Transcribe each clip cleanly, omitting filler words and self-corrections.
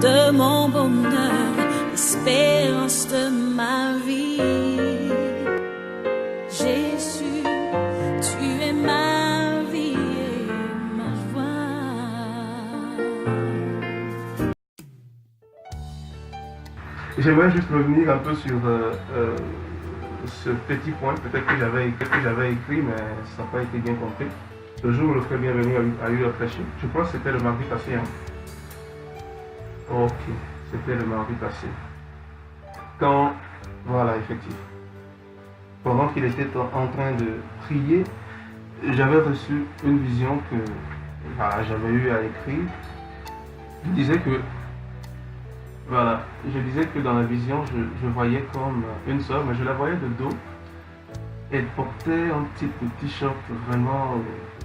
de mon bonheur, l'espérance de ma vie. Jésus, tu es ma vie et ma joie. J'aimerais juste revenir un peu sur ce petit point, peut-être que j'avais écrit, mais ça n'a pas été bien compris. Le jour où le frère bienvenu a eu à prêcher, je crois que c'était le mardi passé. Hein? Ok, c'était le mardi passé. Quand, voilà, effectivement, pendant qu'il était en train de prier, j'avais reçu une vision que voilà, j'avais eu à écrire. Je disais que dans la vision, je voyais comme une sœur, mais je la voyais de dos. Elle portait un petit t-shirt vraiment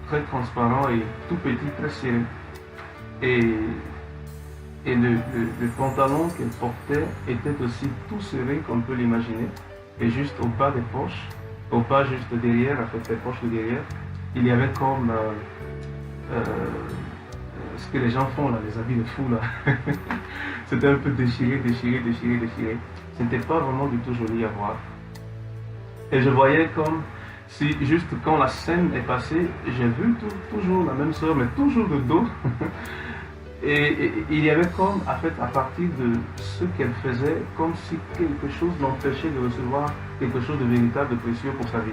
très transparent et tout petit, très serré. Et le pantalon qu'elle portait était aussi tout serré comme on peut l'imaginer. Et juste au bas des poches, au bas juste derrière, en fait les poches de derrière, il y avait comme ce que les gens font là, les habits de fou là. C'était un peu déchiré. C'était pas vraiment du tout joli à voir. Et je voyais comme si juste quand la scène est passée, j'ai vu toujours la même sœur, mais toujours de dos. Et il y avait comme, en fait, à partir de ce qu'elle faisait, comme si quelque chose l'empêchait de recevoir quelque chose de véritable, de précieux pour sa vie.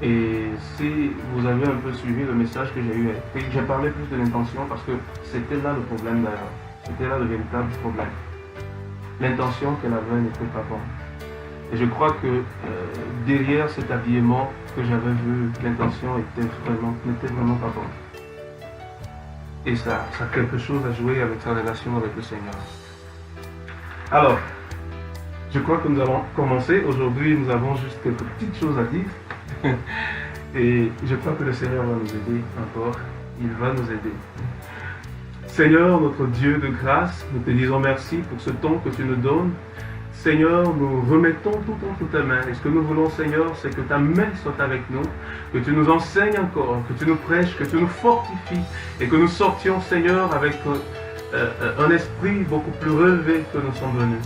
Et si vous avez un peu suivi le message que j'ai eu à écrire, j'ai parlé plus de l'intention parce que c'était là le problème d'ailleurs. C'était là le véritable problème. L'intention qu'elle avait n'était pas bonne. Et je crois que derrière cet habillement que j'avais vu, l'intention n'était vraiment pas bonne. Et ça a quelque chose à jouer avec sa relation avec le Seigneur. Alors, je crois que nous allons commencer. Aujourd'hui, nous avons juste quelques petites choses à dire. Et je crois que le Seigneur va nous aider encore. Il va nous aider. Seigneur, notre Dieu de grâce, nous te disons merci pour ce temps que tu nous donnes. Seigneur, nous remettons tout entre tes mains. Et ce que nous voulons, Seigneur, c'est que ta main soit avec nous, que tu nous enseignes encore, que tu nous prêches, que tu nous fortifies et que nous sortions, Seigneur, avec un esprit beaucoup plus relevé que nous sommes venus.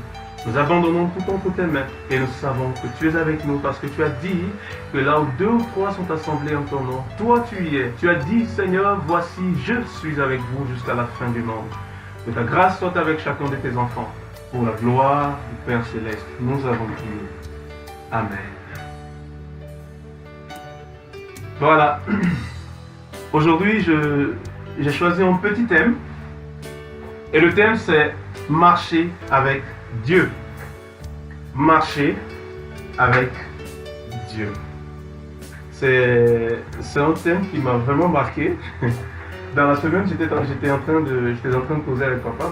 Nous abandonnons tout entre tes mains et nous savons que tu es avec nous parce que tu as dit que là où 2 ou 3 sont assemblés en ton nom, toi tu y es. Tu as dit, Seigneur, voici, je suis avec vous jusqu'à la fin du monde. Que ta grâce soit avec chacun de tes enfants. Pour la gloire du Père Céleste, nous avons prié. Amen. Voilà. Aujourd'hui, j'ai choisi un petit thème. Et le thème, c'est marcher avec Dieu. Marcher avec Dieu. C'est un thème qui m'a vraiment marqué. Dans la semaine, j'étais en train de causer avec mon papa.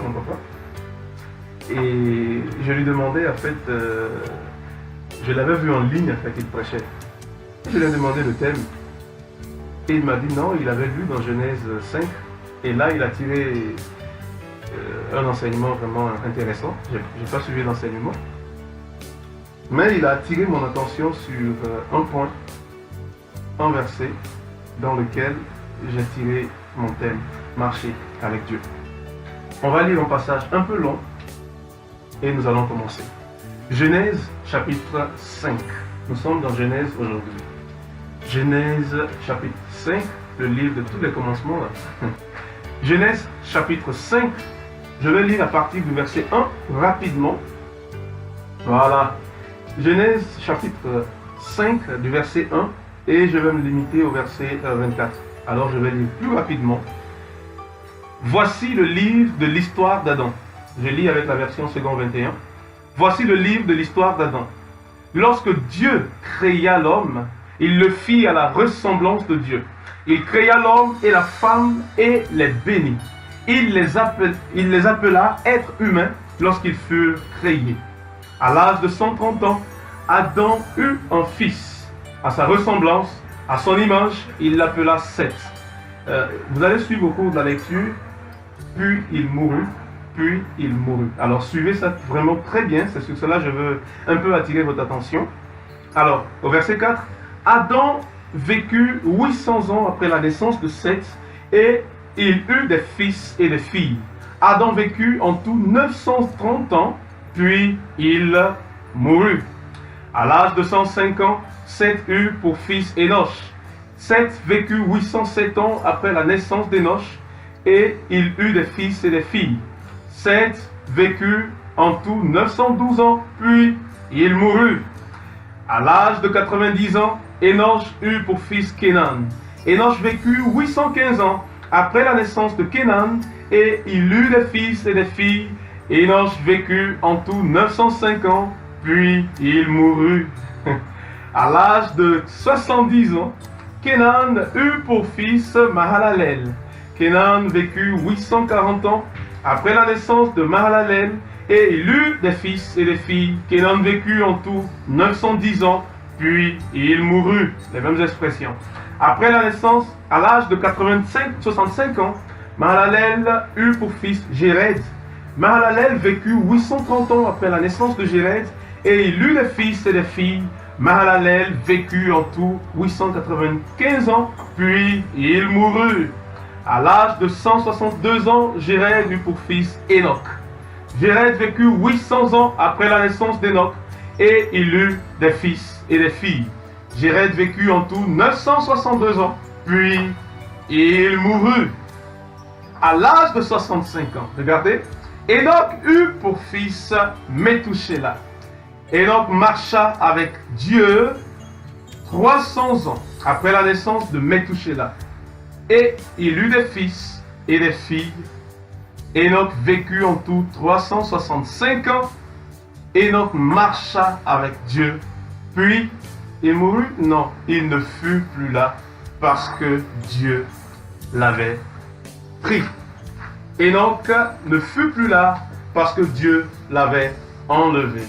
Et je lui demandais, en fait, je l'avais vu en ligne, en fait, il prêchait. Je lui ai demandé le thème. Et il m'a dit non, il avait lu dans Genèse 5. Et là, il a tiré un enseignement vraiment intéressant. Je n'ai pas suivi l'enseignement. Mais il a attiré mon attention sur un point, un verset, dans lequel j'ai tiré mon thème, marcher avec Dieu. On va lire un passage un peu long. Et nous allons commencer. Genèse chapitre 5. Nous sommes dans Genèse aujourd'hui. Genèse chapitre 5, le livre de tous les commencements. Là. Genèse chapitre 5. Je vais lire à partir du verset 1 rapidement. Voilà. Genèse chapitre 5 du verset 1 et je vais me limiter au verset 24. Alors je vais lire plus rapidement. Voici le livre de l'histoire d'Adam. Je lis avec la version second 21. Voici le livre de l'histoire d'Adam. Lorsque Dieu créa l'homme, il le fit à la ressemblance de Dieu. Il créa l'homme et la femme et les bénit. Il les appela êtres humains lorsqu'ils furent créés. À l'âge de 130 ans, Adam eut un fils. À sa ressemblance, à son image, il l'appela Seth. Vous allez suivre au cours de la lecture. Puis il mourut. Alors suivez ça vraiment très bien, c'est sur cela que je veux un peu attirer votre attention. Alors, au verset 4, Adam vécut 800 ans après la naissance de Seth et il eut des fils et des filles. Adam vécut en tout 930 ans, puis il mourut. À l'âge de 105 ans, Seth eut pour fils Énoch. Seth vécut 807 ans après la naissance d'Énoch, et il eut des fils et des filles. Seth vécut en tout 912 ans, puis il mourut. À l'âge de 90 ans, Énoch eut pour fils Kénan. Énoch vécut 815 ans après la naissance de Kénan, et il eut des fils et des filles. Énoch vécut en tout 905 ans, puis il mourut. À l'âge de 70 ans, Kénan eut pour fils Mahalalel. Kénan vécut 840 ans après la naissance de Mahalalel, et il eut des fils et des filles. Kénan vécut en tout 910 ans, puis il mourut. Les mêmes expressions. Après la naissance, à l'âge de 65 ans, Mahalalel eut pour fils Jéred. Mahalalel vécut 830 ans après la naissance de Jéred, et il eut des fils et des filles. Mahalalel vécut en tout 895 ans, puis il mourut. À l'âge de 162 ans, Jéred eut pour fils Enoch. Jéred vécut 800 ans après la naissance d'Enoch, et il eut des fils et des filles. Jéred vécut en tout 962 ans, puis il mourut. À l'âge de 65 ans, regardez, Enoch eut pour fils Métouchéla. Enoch marcha avec Dieu 300 ans après la naissance de Métouchéla, et il eut des fils et des filles. Enoch vécut en tout 365 ans. Enoch marcha avec Dieu, puis il mourut? Non, il ne fut plus là parce que Dieu l'avait pris. Enoch ne fut plus là parce que Dieu l'avait enlevé.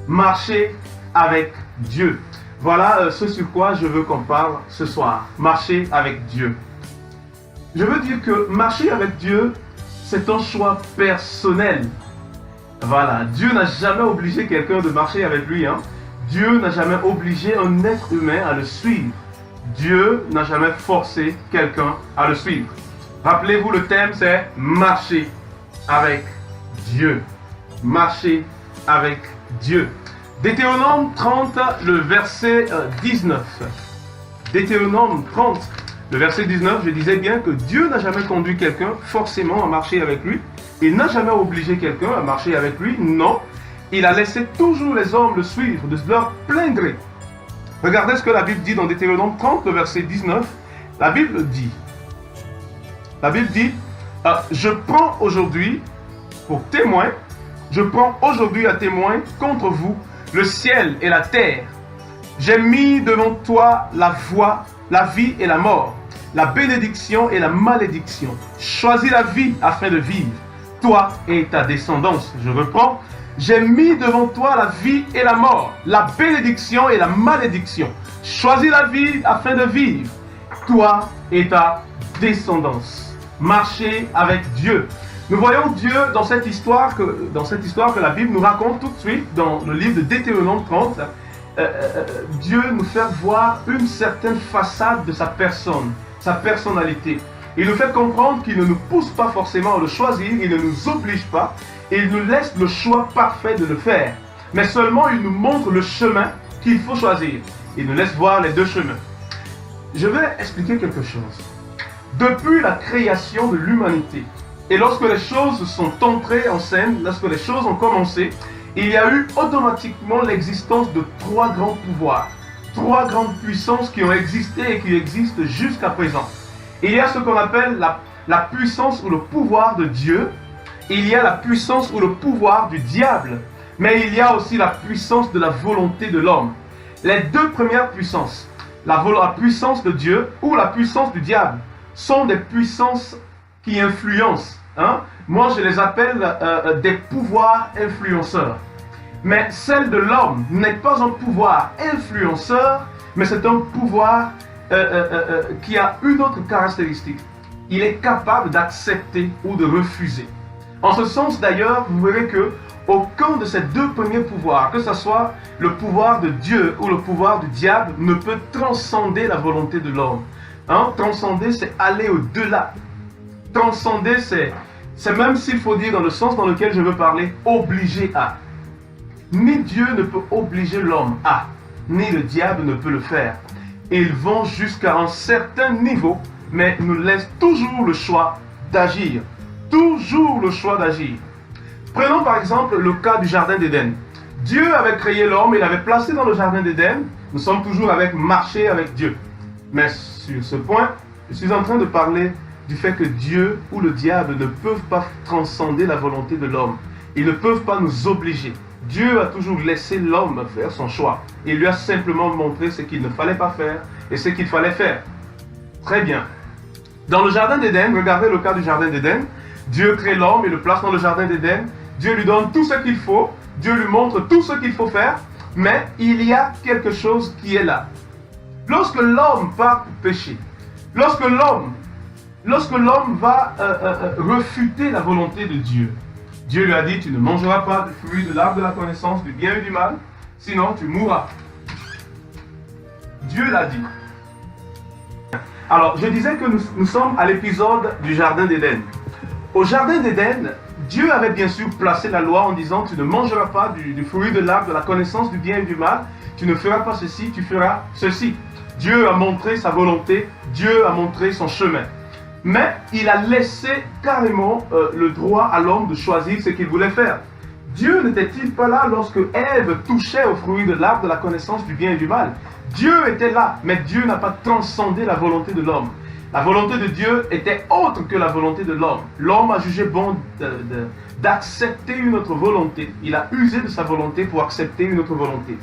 Marcher avec Dieu. Voilà ce sur quoi je veux qu'on parle ce soir. Marcher avec Dieu. Je veux dire que marcher avec Dieu, c'est un choix personnel. Voilà, Dieu n'a jamais obligé quelqu'un de marcher avec lui. Dieu n'a jamais obligé un être humain à le suivre. Dieu n'a jamais forcé quelqu'un à le suivre. Rappelez-vous, le thème c'est marcher avec Dieu. Marcher avec Dieu. Deutéronome 30, le verset 19. Deutéronome 30, le verset 19, je disais bien que Dieu n'a jamais conduit quelqu'un forcément à marcher avec lui. Il n'a jamais obligé quelqu'un à marcher avec lui. Non, il a laissé toujours les hommes le suivre de leur plein gré. Regardez ce que la Bible dit dans Deutéronome 30, le verset 19. La Bible dit, je prends aujourd'hui pour témoin, je prends aujourd'hui à témoin contre vous le ciel et la terre. J'ai mis devant toi la voie, la vie et la mort, la bénédiction et la malédiction. Choisis la vie afin de vivre, toi et ta descendance. Je reprends. J'ai mis devant toi la vie et la mort, la bénédiction et la malédiction. Choisis la vie afin de vivre, toi et ta descendance. Marcher avec Dieu. Nous voyons Dieu dans cette histoire que la Bible nous raconte tout de suite dans le livre de Deutéronome 30. Dieu nous fait voir une certaine façade de sa personne, sa personnalité. Il nous fait comprendre qu'il ne nous pousse pas forcément à le choisir, il ne nous oblige pas, et il nous laisse le choix parfait de le faire. Mais seulement il nous montre le chemin qu'il faut choisir. Il nous laisse voir les deux chemins. Je vais expliquer quelque chose. Depuis la création de l'humanité, et lorsque les choses sont entrées en scène, lorsque les choses ont commencé, il y a eu automatiquement l'existence de trois grands pouvoirs, trois grandes puissances qui ont existé et qui existent jusqu'à présent. Il y a ce qu'on appelle la puissance ou le pouvoir de Dieu, il y a la puissance ou le pouvoir du diable, mais il y a aussi la puissance de la volonté de l'homme. Les deux premières puissances, la puissance de Dieu ou la puissance du diable, sont des puissances qui influencent. Moi, je les appelle des pouvoirs influenceurs. Mais celle de l'homme n'est pas un pouvoir influenceur, mais c'est un pouvoir qui a une autre caractéristique. Il est capable d'accepter ou de refuser. En ce sens d'ailleurs, vous verrez que aucun de ces deux premiers pouvoirs, que ce soit le pouvoir de Dieu ou le pouvoir du diable, ne peut transcender la volonté de l'homme. Transcender, c'est aller au-delà. Transcender, C'est même, s'il faut dire dans le sens dans lequel je veux parler, obligé à. Ni Dieu ne peut obliger l'homme à, ni le diable ne peut le faire. Ils vont jusqu'à un certain niveau, mais nous laissent toujours le choix d'agir. Toujours le choix d'agir. Prenons par exemple le cas du jardin d'Éden. Dieu avait créé l'homme, il l'avait placé dans le jardin d'Éden. Nous sommes toujours avec marcher avec Dieu. Mais sur ce point, je suis en train de parler du fait que Dieu ou le diable ne peuvent pas transcender la volonté de l'homme. Ils ne peuvent pas nous obliger. Dieu a toujours laissé l'homme faire son choix. Il lui a simplement montré ce qu'il ne fallait pas faire et ce qu'il fallait faire. Très bien. Dans le jardin d'Éden, regardez le cas du jardin d'Éden. Dieu crée l'homme et le place dans le jardin d'Éden. Dieu lui donne tout ce qu'il faut. Dieu lui montre tout ce qu'il faut faire. Mais il y a quelque chose qui est là. Lorsque l'homme part pour pécher, lorsque l'homme va refuter la volonté de Dieu, Dieu lui a dit, tu ne mangeras pas du fruit de l'arbre de la connaissance du bien et du mal, sinon tu mourras. Dieu l'a dit. Alors, je disais que nous sommes à l'épisode du jardin d'Éden. Au jardin d'Éden, Dieu avait bien sûr placé la loi en disant, tu ne mangeras pas du fruit de l'arbre de la connaissance du bien et du mal, tu ne feras pas ceci, tu feras ceci. Dieu a montré sa volonté, Dieu a montré son chemin. Mais il a laissé carrément le droit à l'homme de choisir ce qu'il voulait faire. Dieu n'était-il pas là lorsque Ève touchait au fruit de l'arbre de la connaissance du bien et du mal? Dieu était là, mais Dieu n'a pas transcendé la volonté de l'homme. La volonté de Dieu était autre que la volonté de l'homme. L'homme a jugé bon d'accepter une autre volonté. Il a usé de sa volonté pour accepter une autre volonté.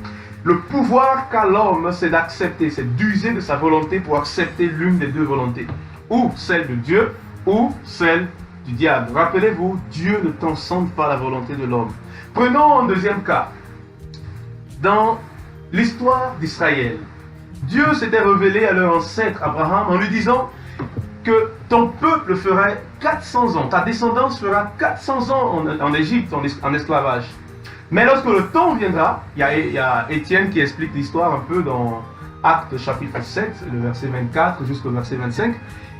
Le pouvoir qu'a l'homme, c'est d'accepter, c'est d'user de sa volonté pour accepter l'une des deux volontés. Ou celle de Dieu, ou celle du diable. Rappelez-vous, Dieu ne transcende pas la volonté de l'homme. Prenons un deuxième cas. Dans l'histoire d'Israël, Dieu s'était révélé à leur ancêtre Abraham en lui disant que ton peuple ferait 400 ans, ta descendance fera 400 ans en Égypte, en esclavage. Mais lorsque le temps viendra, il y a Étienne qui explique l'histoire un peu dans Actes chapitre 7, le verset 24 jusqu'au verset 25.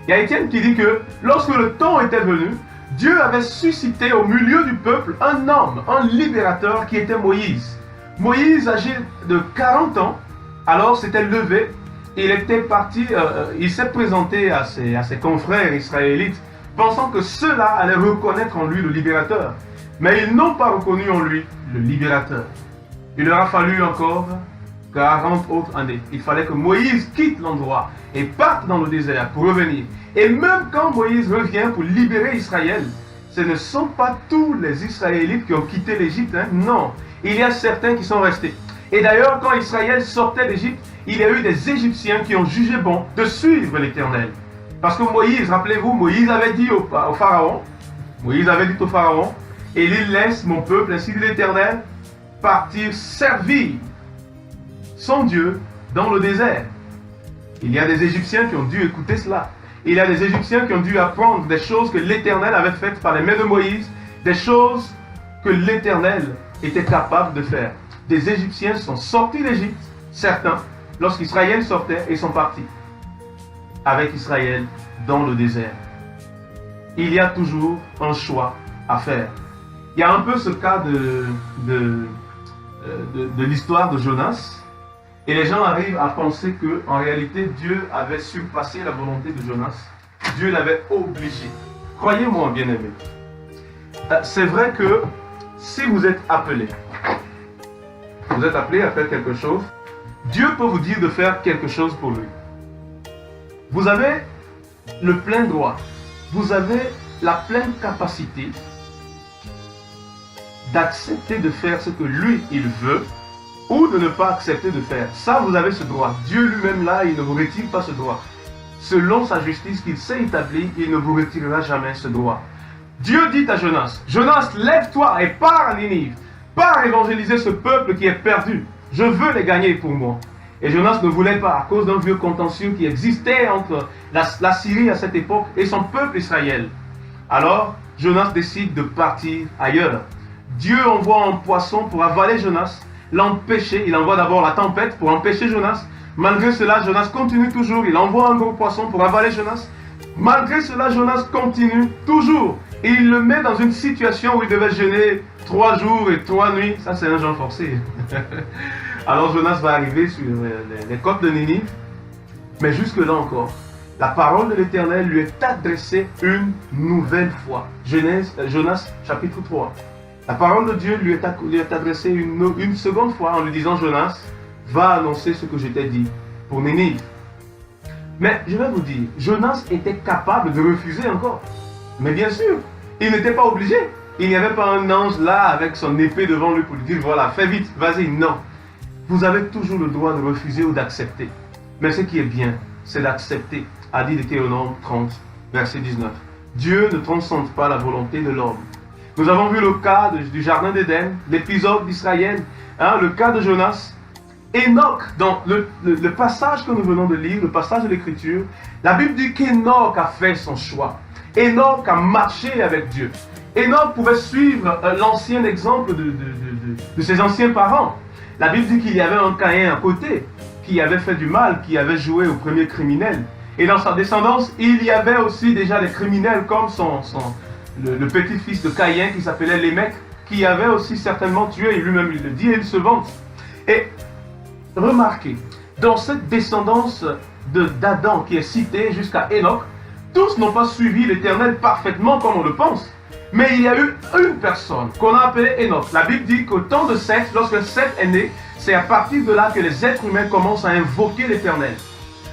Il y a Étienne qui dit que lorsque le temps était venu, Dieu avait suscité au milieu du peuple un homme, un libérateur qui était Moïse. Moïse, âgé de 40 ans, alors s'était levé, il était parti, il s'est présenté à ses confrères israélites, pensant que ceux-là allaient reconnaître en lui le libérateur. Mais ils n'ont pas reconnu en lui le libérateur. Il leur a fallu encore 40 autres années. Il fallait que Moïse quitte l'endroit et parte dans le désert pour revenir. Et même quand Moïse revient pour libérer Israël, ce ne sont pas tous les Israélites qui ont quitté l'Égypte. Hein? Non, il y a certains qui sont restés. Et d'ailleurs, quand Israël sortait d'Égypte, il y a eu des Égyptiens qui ont jugé bon de suivre l'Éternel. Parce que Moïse, rappelez-vous, Moïse avait dit au Pharaon, et il laisse mon peuple, ainsi dit l'Éternel, partir servir son Dieu dans le désert. Il y a des Égyptiens qui ont dû écouter cela. Il y a des Égyptiens qui ont dû apprendre des choses que l'Éternel avait faites par les mains de Moïse, des choses que l'Éternel était capable de faire. Des Égyptiens sont sortis d'Égypte, certains, lorsqu'Israël sortait, et sont partis avec Israël dans le désert. Il y a toujours un choix à faire. Il y a un peu ce cas de l'histoire de Jonas, et les gens arrivent à penser qu'en réalité Dieu avait surpassé la volonté de Jonas. Dieu l'avait obligé. Croyez-moi, bien-aimés, c'est vrai que si vous êtes appelé à faire quelque chose, Dieu peut vous dire de faire quelque chose pour lui. Vous avez le plein droit, vous avez la pleine capacité d'accepter de faire ce que lui, il veut, ou de ne pas accepter de faire. Ça, vous avez ce droit. Dieu lui-même, là, il ne vous retire pas ce droit. Selon sa justice qu'il s'est établie, il ne vous retirera jamais ce droit. Dieu dit à Jonas, Jonas, lève-toi et pars à Ninive. Pars évangéliser ce peuple qui est perdu. Je veux les gagner pour moi. Et Jonas ne voulait pas, à cause d'un vieux contentieux qui existait entre la Syrie à cette époque et son peuple Israël. Alors, Jonas décide de partir ailleurs. Dieu envoie un poisson pour avaler Jonas, l'empêcher. Il envoie d'abord la tempête pour empêcher Jonas. Malgré cela, Jonas continue toujours. Il envoie un gros poisson pour avaler Jonas. Malgré cela, Jonas continue toujours. Et il le met dans une situation où il devait jeûner 3 jours et 3 nuits. Ça, c'est un jeûne forcé. Alors Jonas va arriver sur les côtes de Ninive. Mais jusque-là encore, la parole de l'Éternel lui est adressée une nouvelle fois. Jonas chapitre 3. La parole de Dieu lui est adressée une seconde fois en lui disant: Jonas, va annoncer ce que je t'ai dit pour Ninive. Mais je vais vous dire, Jonas était capable de refuser encore. Mais bien sûr, il n'était pas obligé. Il n'y avait pas un ange là avec son épée devant lui pour lui dire: voilà, fais vite, vas-y. Non. Vous avez toujours le droit de refuser ou d'accepter. Mais ce qui est bien, c'est d'accepter, a dit Deutéronome 30, verset 19. Dieu ne transcende pas la volonté de l'homme. Nous avons vu le cas du jardin d'Éden, l'épisode d'Israël, le cas de Jonas. Enoch, dans le passage que nous venons de lire, le passage de l'Écriture, la Bible dit qu'Enoch a fait son choix. Enoch a marché avec Dieu. Enoch pouvait suivre l'ancien exemple de ses anciens parents. La Bible dit qu'il y avait un Caïn à côté, qui avait fait du mal, qui avait joué au premier criminel. Et dans sa descendance, il y avait aussi déjà des criminels comme le petit-fils de Caïn qui s'appelait Lémec, qui avait aussi certainement tué, et lui-même il le dit, et il se vante. Et remarquez, dans cette descendance d'Adam qui est citée jusqu'à Enoch, tous n'ont pas suivi l'Éternel parfaitement comme on le pense. Mais il y a eu une personne qu'on a appelée Enoch. La Bible dit qu'au temps de Seth, lorsque Seth est né, c'est à partir de là que les êtres humains commencent à invoquer l'Éternel.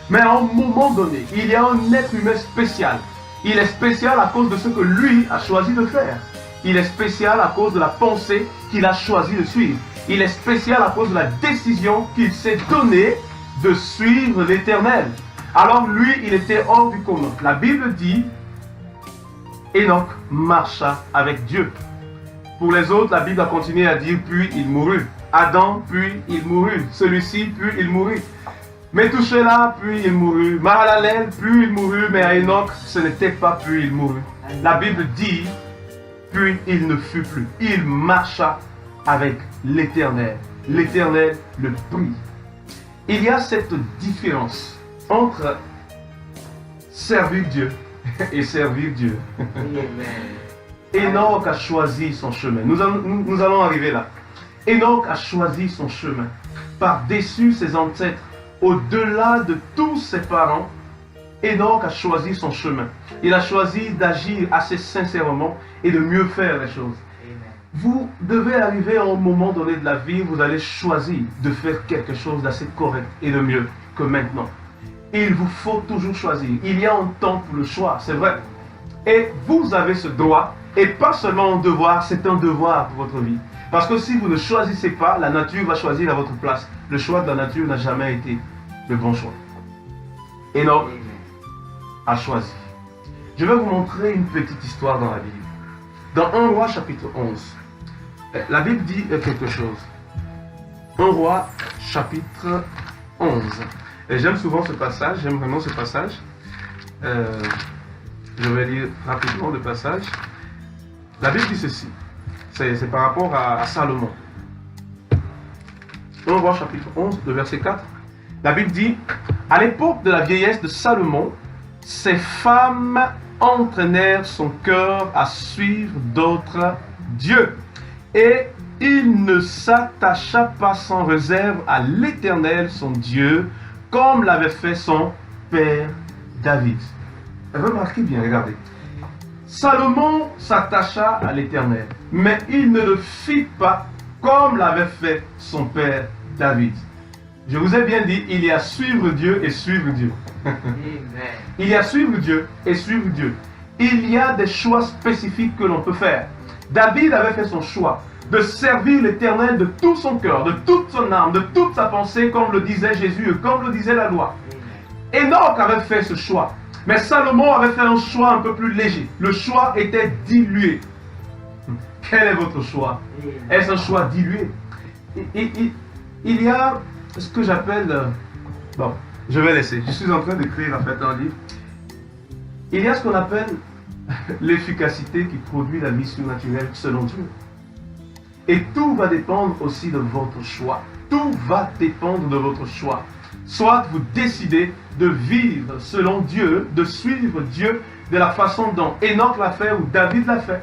Mais à un moment donné, il y a un être humain spécial. Il est spécial à cause de ce que lui a choisi de faire. Il est spécial à cause de la pensée qu'il a choisi de suivre. Il est spécial à cause de la décision qu'il s'est donnée de suivre l'Éternel. Alors lui, il était hors du commun. La Bible dit, Enoch marcha avec Dieu. Pour les autres, la Bible a continué à dire, puis il mourut. Adam, puis il mourut. Celui-ci, puis il mourut. Métouchéla, puis il mourut. Mahalalel, puis il mourut. Mais à Enoch, ce n'était pas puis il mourut. La Bible dit, puis il ne fut plus. Il marcha avec l'Éternel. L'Éternel le prit. Il y a cette différence entre servir Dieu et servir Dieu. Enoch a choisi son chemin. Nous allons arriver là. Enoch a choisi son chemin. Par-dessus ses ancêtres, au-delà de tous ses parents, Enoch a choisi son chemin. Il a choisi d'agir assez sincèrement et de mieux faire les choses. Vous devez arriver à un moment donné de la vie où vous allez choisir de faire quelque chose d'assez correct et de mieux que maintenant. Il vous faut toujours choisir. Il y a un temps pour le choix, c'est vrai. Et vous avez ce droit, et pas seulement un devoir, c'est un devoir pour votre vie. Parce que si vous ne choisissez pas, la nature va choisir à votre place. Le choix de la nature n'a jamais été le bon choix. Enoch a choisi. Je vais vous montrer une petite histoire dans la Bible. Dans 1 Roi chapitre 11, la Bible dit quelque chose. 1 Roi chapitre 11. Et j'aime souvent ce passage, j'aime vraiment ce passage. Je vais lire rapidement le passage. La Bible dit ceci. C'est par rapport à Salomon. 1 Roi chapitre 11, le verset 4. La Bible dit, à l'époque de la vieillesse de Salomon, ses femmes entraînèrent son cœur à suivre d'autres dieux. Et il ne s'attacha pas sans réserve à l'Éternel, son Dieu, comme l'avait fait son père David. Remarquez bien, regardez. Salomon s'attacha à l'Éternel, mais il ne le fit pas comme l'avait fait son père David. Je vous ai bien dit, il y a suivre Dieu et suivre Dieu. Il y a suivre Dieu et suivre Dieu. Il y a des choix spécifiques que l'on peut faire. David avait fait son choix de servir l'Éternel de tout son cœur, de toute son âme, de toute sa pensée, comme le disait Jésus et comme le disait la loi. Enoch avait fait ce choix. Mais Salomon avait fait un choix un peu plus léger. Le choix était dilué. Quel est votre choix? Est-ce un choix dilué? Il y a ce que j'appelle... Bon, je vais laisser. Je suis en train d'écrire en fait un livre. Il y a ce qu'on appelle l'efficacité qui produit la vie surnaturelle selon Dieu. Et tout va dépendre aussi de votre choix. Tout va dépendre de votre choix. Soit vous décidez de vivre selon Dieu, de suivre Dieu de la façon dont Enoch l'a fait ou David l'a fait,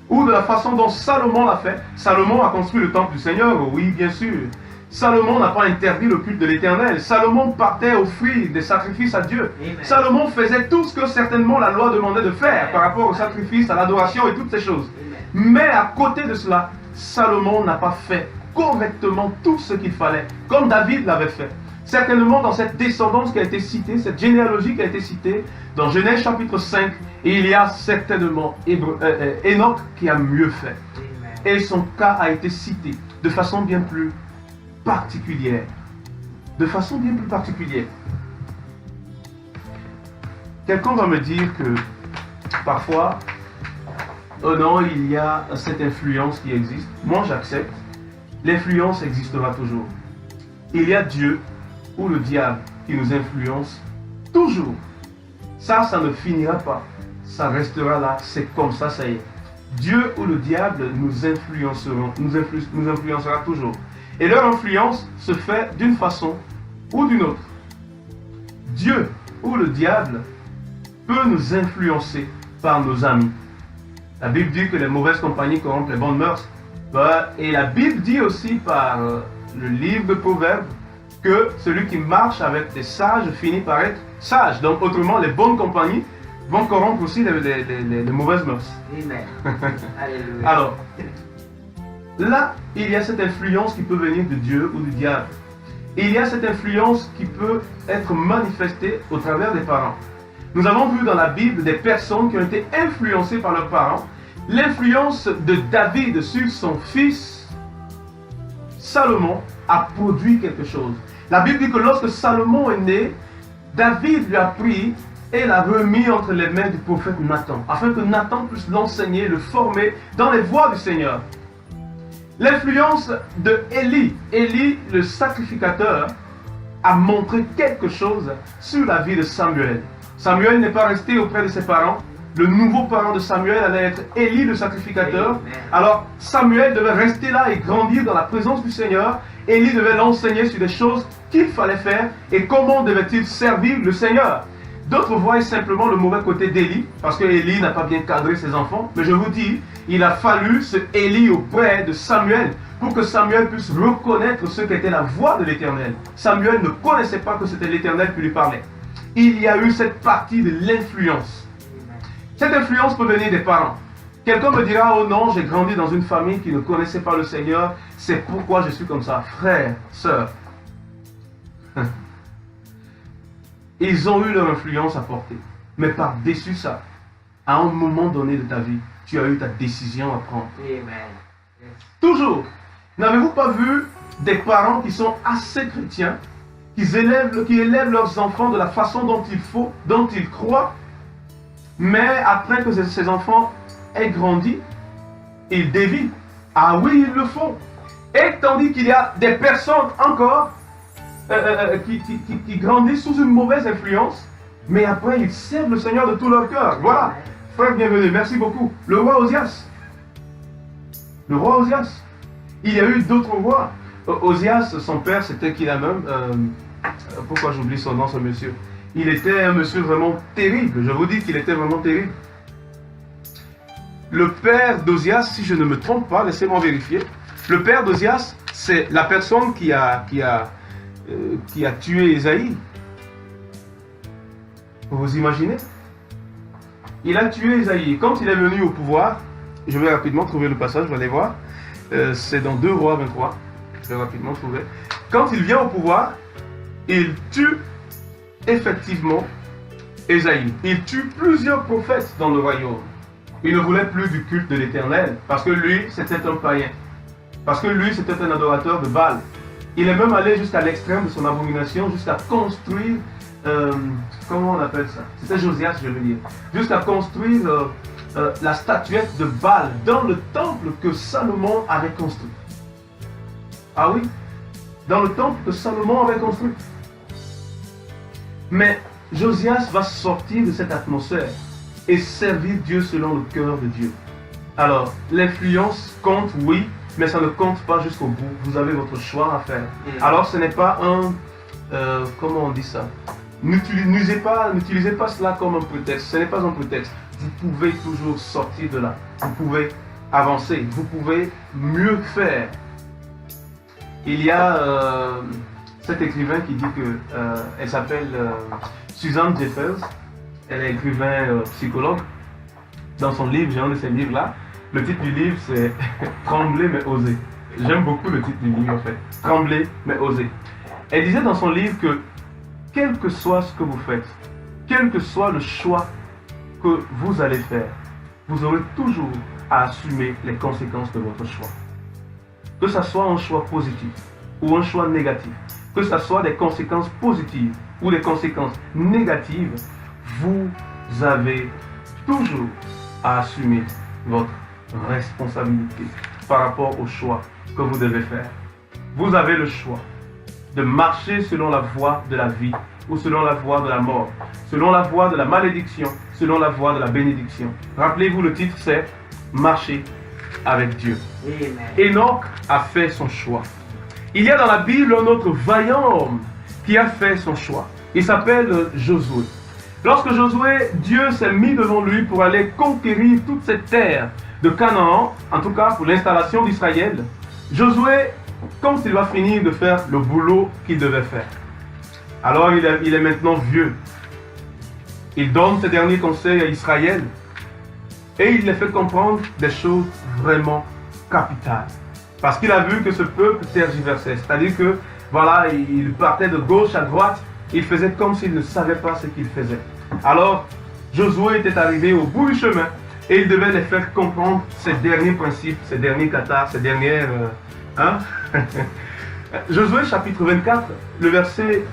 ou de la façon dont Salomon l'a fait. Salomon a construit le temple du Seigneur, oui, bien sûr. Salomon n'a pas interdit le culte de l'Éternel. Salomon partait offrir des sacrifices à Dieu. Amen. Salomon faisait tout ce que certainement la loi demandait de faire par rapport au sacrifice, à l'adoration et toutes ces choses. Amen. Mais à côté de cela, Salomon n'a pas fait correctement tout ce qu'il fallait, comme David l'avait fait. Certainement dans cette descendance qui a été citée, cette généalogie qui a été citée, dans Genèse chapitre 5, il y a certainement Enoch qui a mieux fait. Amen. Et son cas a été cité de façon bien plus particulière. De façon bien plus particulière. Quelqu'un va me dire que parfois, oh non, il y a cette influence qui existe. Moi, j'accepte. L'influence existera toujours. Il y a Dieu ou le diable qui nous influence toujours. Ça ne finira pas. Ça restera là. C'est comme ça, ça y est. Dieu ou le diable nous influencera toujours. Et leur influence se fait d'une façon ou d'une autre. Dieu ou le diable peut nous influencer par nos amis. La Bible dit que les mauvaises compagnies corrompent les bonnes mœurs. Et la Bible dit aussi par le livre de Proverbes que celui qui marche avec des sages finit par être sage. Donc autrement, les bonnes compagnies vont corrompre aussi les mauvaises mœurs. Amen. Alléluia. Alors, là, il y a cette influence qui peut venir de Dieu ou du diable. Et il y a cette influence qui peut être manifestée au travers des parents. Nous avons vu dans la Bible des personnes qui ont été influencées par leurs parents. L'influence de David sur son fils Salomon a produit quelque chose. La Bible dit que lorsque Salomon est né, David lui a pris et l'a remis entre les mains du prophète Nathan, afin que Nathan puisse l'enseigner, le former dans les voies du Seigneur. L'influence de Élie, le sacrificateur, a montré quelque chose sur la vie de Samuel. Samuel n'est pas resté auprès de ses parents. Le nouveau parent de Samuel allait être Élie le sacrificateur. Alors Samuel devait rester là et grandir dans la présence du Seigneur. Élie devait l'enseigner sur des choses qu'il fallait faire et comment devait-il servir le Seigneur. D'autres voient simplement le mauvais côté d'Élie, parce que Élie n'a pas bien cadré ses enfants. Mais je vous dis, il a fallu ce Élie auprès de Samuel pour que Samuel puisse reconnaître ce qu'était la voix de l'Éternel. Samuel ne connaissait pas que c'était l'Éternel qui lui parlait. Il y a eu cette partie de l'influence. Cette influence peut venir des parents. Quelqu'un me dira, oh non, j'ai grandi dans une famille qui ne connaissait pas le Seigneur, c'est pourquoi je suis comme ça. Frère, sœur, ils ont eu leur influence à porter. Mais par-dessus ça, à un moment donné de ta vie, tu as eu ta décision à prendre. Amen. Toujours. N'avez-vous pas vu des parents qui sont assez chrétiens, qui élèvent leurs enfants de la façon dont il faut, dont ils croient, mais après que ces enfants aient grandi, ils dévient. Ah oui, ils le font. Et tandis qu'il y a des personnes encore qui grandissent sous une mauvaise influence, mais après ils servent le Seigneur de tout leur cœur. Voilà. Frère, bienvenue. Merci beaucoup. Le roi Osias. Le roi Osias. Il y a eu d'autres rois. Osias, son père, c'était qui la même pourquoi j'oublie son nom, ce monsieur? Il était un monsieur vraiment terrible. Je vous dis qu'il était vraiment terrible. Le père d'Osias, si je ne me trompe pas, laissez-moi vérifier. Le père d'Osias, c'est la personne qui a tué Ésaïe. Vous imaginez? Il a tué Ésaïe. Quand il est venu au pouvoir, je vais rapidement trouver le passage, vous allez voir. C'est dans 2 Rois 23. Je vais rapidement trouver. Quand il vient au pouvoir, il tue effectivement Ésaïe. Il tue plusieurs prophètes dans le royaume. Il ne voulait plus du culte de l'Éternel, parce que lui, c'était un païen. Parce que lui, c'était un adorateur de Baal. Il est même allé jusqu'à l'extrême de son abomination, jusqu'à construire, comment on appelle ça? C'était Josias, je veux dire. Jusqu'à construire la statuette de Baal dans le temple que Salomon avait construit. Ah oui? Dans le temple que Salomon avait construit. Mais Josias va sortir de cette atmosphère et servir Dieu selon le cœur de Dieu. Alors, l'influence compte, oui, mais ça ne compte pas jusqu'au bout. Vous avez votre choix à faire. Alors, ce n'est pas un... comment on dit ça? n'utilisez pas cela comme un prétexte. Ce n'est pas un prétexte. Vous pouvez toujours sortir de là. Vous pouvez avancer. Vous pouvez mieux faire. Il y a cet écrivain qui dit que elle s'appelle Susan Jeffers. Elle est écrivain psychologue. Dans son livre, j'ai un de ces livres-là. Le titre du livre, c'est Trembler mais oser. J'aime beaucoup le titre du livre en fait. Trembler mais oser. Elle disait dans son livre que quel que soit ce que vous faites, quel que soit le choix que vous allez faire, vous aurez toujours à assumer les conséquences de votre choix. Que ce soit un choix positif ou un choix négatif, que ce soit des conséquences positives ou des conséquences négatives, vous avez toujours à assumer votre responsabilité par rapport au choix que vous devez faire. Vous avez le choix de marcher selon la voie de la vie ou selon la voie de la mort, selon la voie de la malédiction, selon la voie de la bénédiction. Rappelez-vous, le titre c'est Marcher avec Dieu. Amen. Enoch a fait son choix. Il y a dans la Bible un autre vaillant homme qui a fait son choix. Il s'appelle Josué. Lorsque Josué, Dieu s'est mis devant lui pour aller conquérir toute cette terre de Canaan, en tout cas pour l'installation d'Israël, Josué, comme il va finir de faire le boulot qu'il devait faire. Alors il est maintenant vieux. Il donne ses derniers conseils à Israël et il les fait comprendre des choses vraiment capitales. Parce qu'il a vu que ce peuple tergiversait. C'est-à-dire que, voilà, il partait de gauche à droite. Il faisait comme s'il ne savait pas ce qu'il faisait. Alors, Josué était arrivé au bout du chemin et il devait les faire comprendre ces derniers principes, ces derniers katas, ces dernières... Josué chapitre 24, le verset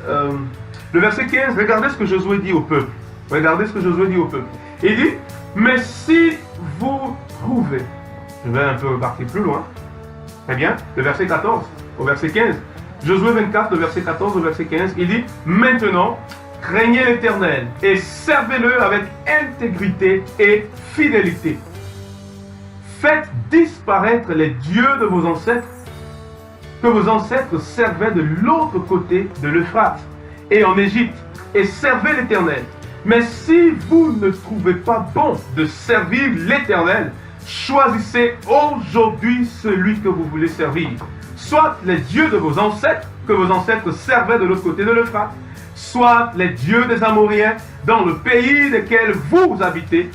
15, regardez ce que Josué dit au peuple. Regardez ce que Josué dit au peuple. Il dit, mais si vous trouvez, je vais un peu repartir plus loin, très bien, le verset 14 au verset 15, Josué 24, le verset 14 au verset 15, il dit, maintenant, craignez l'Éternel et servez-le avec intégrité et fidélité. Faites disparaître les dieux de vos ancêtres, que vos ancêtres servaient de l'autre côté de l'Euphrate et en Égypte, et servez l'Éternel. Mais si vous ne trouvez pas bon de servir l'Éternel, choisissez aujourd'hui celui que vous voulez servir. Soit les dieux de vos ancêtres, que vos ancêtres servaient de l'autre côté de l'Euphrate, soit les dieux des Amoréens dans le pays desquels vous habitez.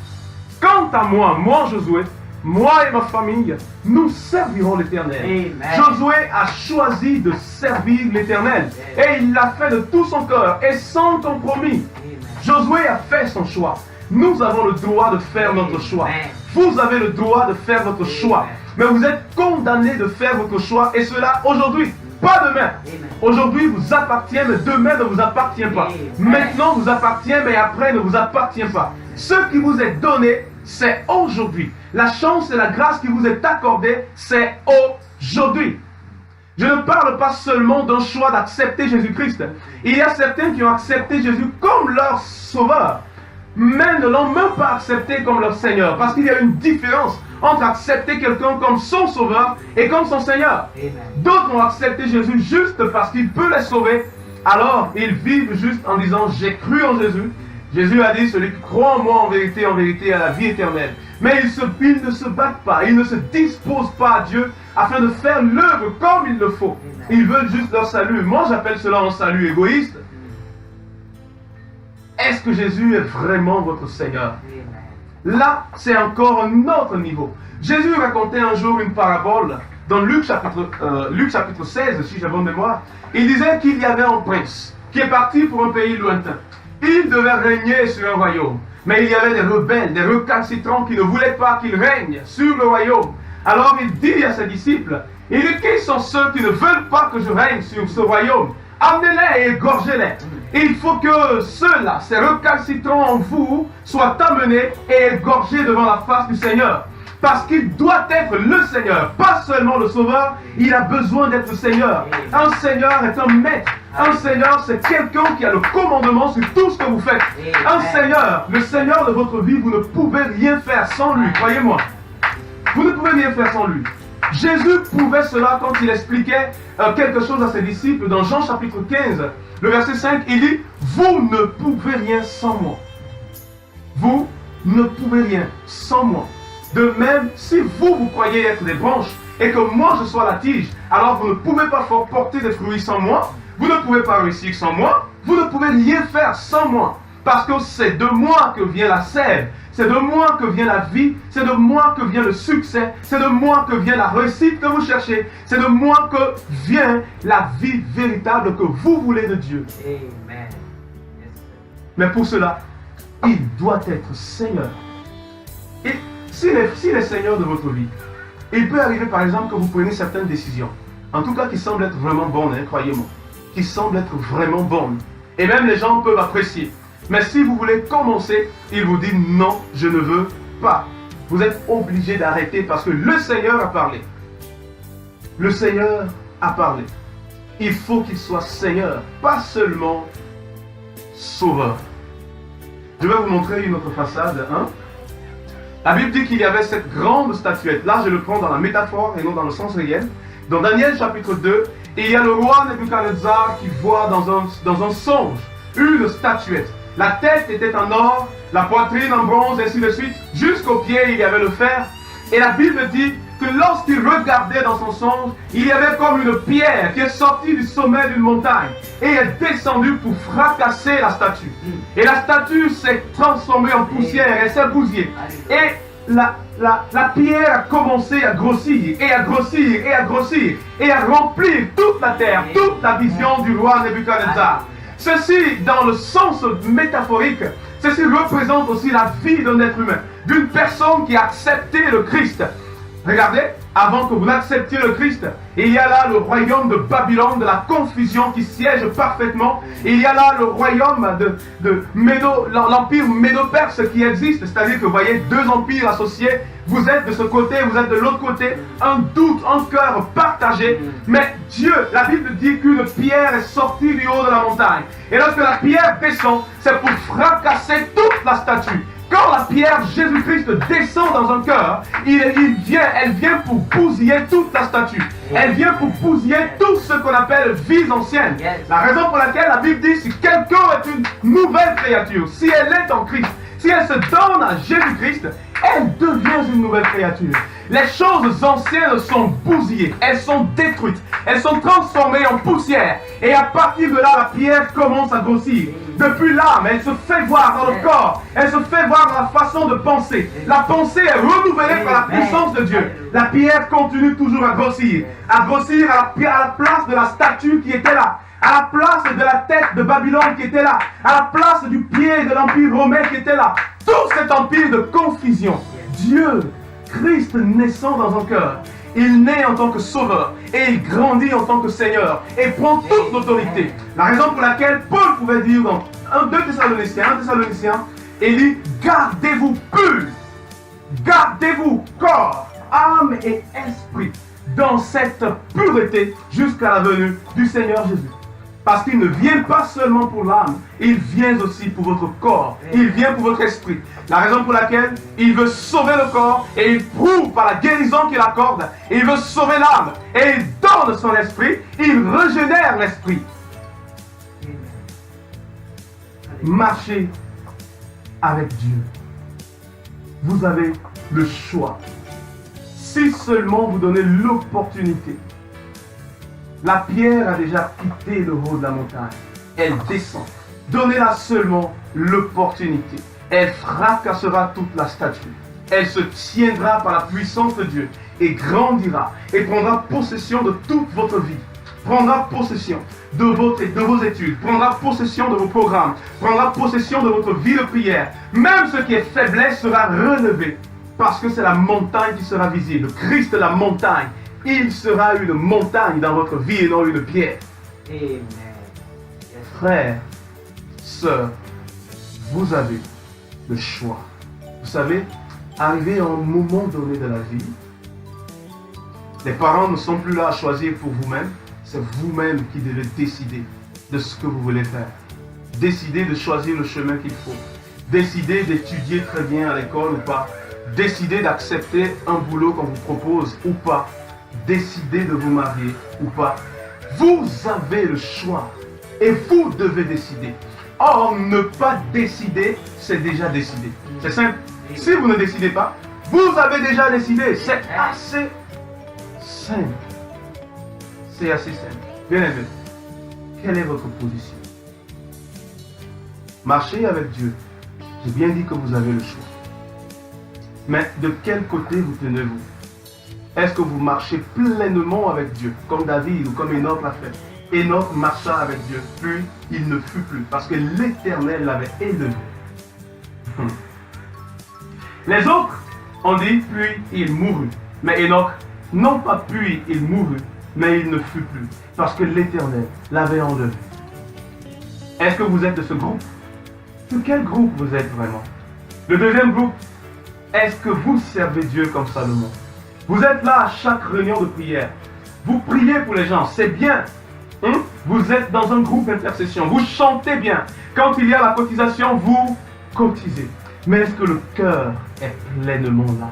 Quant à moi, Josué, moi et ma famille, nous servirons l'Éternel. Josué a choisi de servir l'Éternel et il l'a fait de tout son cœur et sans compromis. Josué a fait son choix. Nous avons le droit de faire notre choix. Vous avez le droit de faire votre choix. Mais vous êtes condamné de faire votre choix et cela aujourd'hui, pas demain. Aujourd'hui vous appartient, mais demain ne vous appartient pas. Maintenant vous appartient, mais après ne vous appartient pas. Ce qui vous est donné, c'est aujourd'hui. La chance et la grâce qui vous est accordée, c'est aujourd'hui. Je ne parle pas seulement d'un choix d'accepter Jésus-Christ. Il y a certains qui ont accepté Jésus comme leur sauveur, mais ne l'ont même pas accepté comme leur Seigneur. Parce qu'il y a une différence entre accepter quelqu'un comme son sauveur et comme son Seigneur. D'autres ont accepté Jésus juste parce qu'il peut les sauver. Alors ils vivent juste en disant « j'ai cru en Jésus ». Jésus a dit, celui qui croit en moi en vérité à la vie éternelle. Mais ils ne se battent pas, ils ne se disposent pas à Dieu afin de faire l'œuvre comme il le faut. Ils veulent juste leur salut. Moi j'appelle cela un salut égoïste. Est-ce que Jésus est vraiment votre Seigneur? Là, c'est encore un autre niveau. Jésus racontait un jour une parabole dans Luc chapitre 16, si j'ai bonne mémoire. Il disait qu'il y avait un prince qui est parti pour un pays lointain. Il devait régner sur un royaume. Mais il y avait des rebelles, des recalcitrants qui ne voulaient pas qu'il règne sur le royaume. Alors il dit à ses disciples, il dit, qui sont ceux qui ne veulent pas que je règne sur ce royaume? Amenez-les et égorgez-les. Il faut que ceux-là, ces recalcitrants en vous, soient amenés et égorgés devant la face du Seigneur. Parce qu'il doit être le Seigneur, pas seulement le Sauveur, il a besoin d'être le Seigneur. Un Seigneur est un maître. Un Seigneur, c'est quelqu'un qui a le commandement sur tout ce que vous faites. Un Seigneur, le Seigneur de votre vie, vous ne pouvez rien faire sans lui, croyez-moi. Vous ne pouvez rien faire sans lui. Jésus prouvait cela quand il expliquait quelque chose à ses disciples. Dans Jean chapitre 15, le verset 5, il dit « Vous ne pouvez rien sans moi. Vous ne pouvez rien sans moi. De même, si vous croyez être des branches et que moi je sois la tige, alors vous ne pouvez pas porter des fruits sans moi. Vous ne pouvez pas réussir sans moi. Vous ne pouvez rien faire sans moi. Parce que c'est de moi que vient la sève. C'est de moi que vient la vie. C'est de moi que vient le succès. C'est de moi que vient la réussite que vous cherchez. C'est de moi que vient la vie véritable que vous voulez de Dieu. Amen. Mais pour cela, il doit être Seigneur. Et s'il est Seigneur de votre vie, il peut arriver par exemple que vous preniez certaines décisions, en tout cas qui semblent être vraiment bonnes, hein, croyez-moi, qui semblent être vraiment bonnes. Et même les gens peuvent apprécier. Mais si vous voulez commencer, il vous dit non, je ne veux pas. Vous êtes obligé d'arrêter parce que le Seigneur a parlé. Le Seigneur a parlé. Il faut qu'il soit Seigneur, pas seulement Sauveur. Je vais vous montrer une autre façade. Hein? La Bible dit qu'il y avait cette grande statuette. Là, je le prends dans la métaphore et non dans le sens réel. Dans Daniel chapitre 2, il y a le roi Nebuchadnezzar qui voit dans un songe une statuette. La tête était en or, la poitrine en bronze, ainsi de suite. Jusqu'aux pieds, il y avait le fer. Et la Bible dit que lorsqu'il regardait dans son songe, il y avait comme une pierre qui est sortie du sommet d'une montagne et est descendue pour fracasser la statue. Et la statue s'est transformée en poussière, elle s'est bousillée. Et la pierre a commencé à grossir, et à grossir, et à grossir, et à remplir toute la terre, toute la vision du roi Nebuchadnezzar. Ceci, dans le sens métaphorique, ceci représente aussi la vie d'un être humain, d'une personne qui a accepté le Christ. Regardez, avant que vous n'acceptiez le Christ, il y a là le royaume de Babylone, de la confusion qui siège parfaitement. Il y a là le royaume de l'empire médo-perse qui existe, c'est-à-dire que vous voyez deux empires associés. Vous êtes de ce côté, vous êtes de l'autre côté, un doute, un cœur partagé. Mais Dieu, la Bible dit qu'une pierre est sortie du haut de la montagne. Et lorsque la pierre descend, c'est pour fracasser toute la statue. Quand la pierre Jésus-Christ descend dans un cœur, elle vient pour bousiller toute la statue. Elle vient pour bousiller tout ce qu'on appelle vie ancienne. La raison pour laquelle la Bible dit si quelqu'un est une nouvelle créature, si elle est en Christ, si elle se donne à Jésus-Christ, elle devient une nouvelle créature. Les choses anciennes sont bousillées, elles sont détruites, elles sont transformées en poussière. Et à partir de là, la pierre commence à grossir. Depuis l'âme, elle se fait voir dans le corps, elle se fait voir dans la façon de penser. La pensée est renouvelée par la puissance de Dieu. La pierre continue toujours à grossir à la place de la statue qui était là, à la place de la tête de Babylone qui était là, à la place du pied de l'empire romain qui était là. Tout cet empire de confusion. Dieu, Christ naissant dans un cœur, il naît en tant que sauveur et il grandit en tant que Seigneur et prend toute l'autorité. La raison pour laquelle Paul pouvait dire dans 2 Thessaloniciens, il dit gardez-vous purs, gardez-vous corps, âme et esprit dans cette pureté jusqu'à la venue du Seigneur Jésus. Parce qu'il ne vient pas seulement pour l'âme, il vient aussi pour votre corps, il vient pour votre esprit. La raison pour laquelle il veut sauver le corps et il prouve par la guérison qu'il accorde, il veut sauver l'âme et il donne son esprit, il régénère l'esprit. Marchez avec Dieu. Vous avez le choix. Si seulement vous donnez l'opportunité. La pierre a déjà quitté le haut de la montagne. Elle descend. Donnez-la seulement l'opportunité. Elle fracassera toute la statue. Elle se tiendra par la puissance de Dieu et grandira et prendra possession de toute votre vie. Prendra possession de vos études, prendra possession de vos programmes, prendra possession de votre vie de prière. Même ce qui est faiblesse sera relevé parce que c'est la montagne qui sera visible. Christ, la montagne. Il sera une montagne dans votre vie et non une pierre. Amen. Frères, sœurs, vous avez le choix. Vous savez, arrivé à un moment donné de la vie, les parents ne sont plus là à choisir pour vous-même. C'est vous-même qui devez décider de ce que vous voulez faire. Décider de choisir le chemin qu'il faut. Décider d'étudier très bien à l'école ou pas. Décider d'accepter un boulot qu'on vous propose ou pas. décidez de vous marier ou pas, vous avez le choix et vous devez décider. Or, ne pas décider, c'est déjà décidé. C'est simple. Si vous ne décidez pas, vous avez déjà décidé. C'est assez simple. C'est assez simple. Bien aimé, quelle est votre position? Marchez avec Dieu. J'ai bien dit que vous avez le choix. Mais de quel côté vous tenez-vous? Est-ce que vous marchez pleinement avec Dieu, comme David ou comme Enoch l'a fait? Enoch marcha avec Dieu, puis il ne fut plus, parce que l'Éternel l'avait élevé. Les autres ont dit, puis il mourut. Mais Enoch, non pas puis il mourut, mais il ne fut plus, parce que l'Éternel l'avait enlevé. Est-ce que vous êtes de ce groupe? De quel groupe vous êtes vraiment? Le deuxième groupe, est-ce que vous servez Dieu comme Salomon? Vous êtes là à chaque réunion de prière. Vous priez pour les gens, c'est bien. Vous êtes dans un groupe d'intercession, vous chantez bien. Quand il y a la cotisation, vous cotisez. Mais est-ce que le cœur est pleinement là?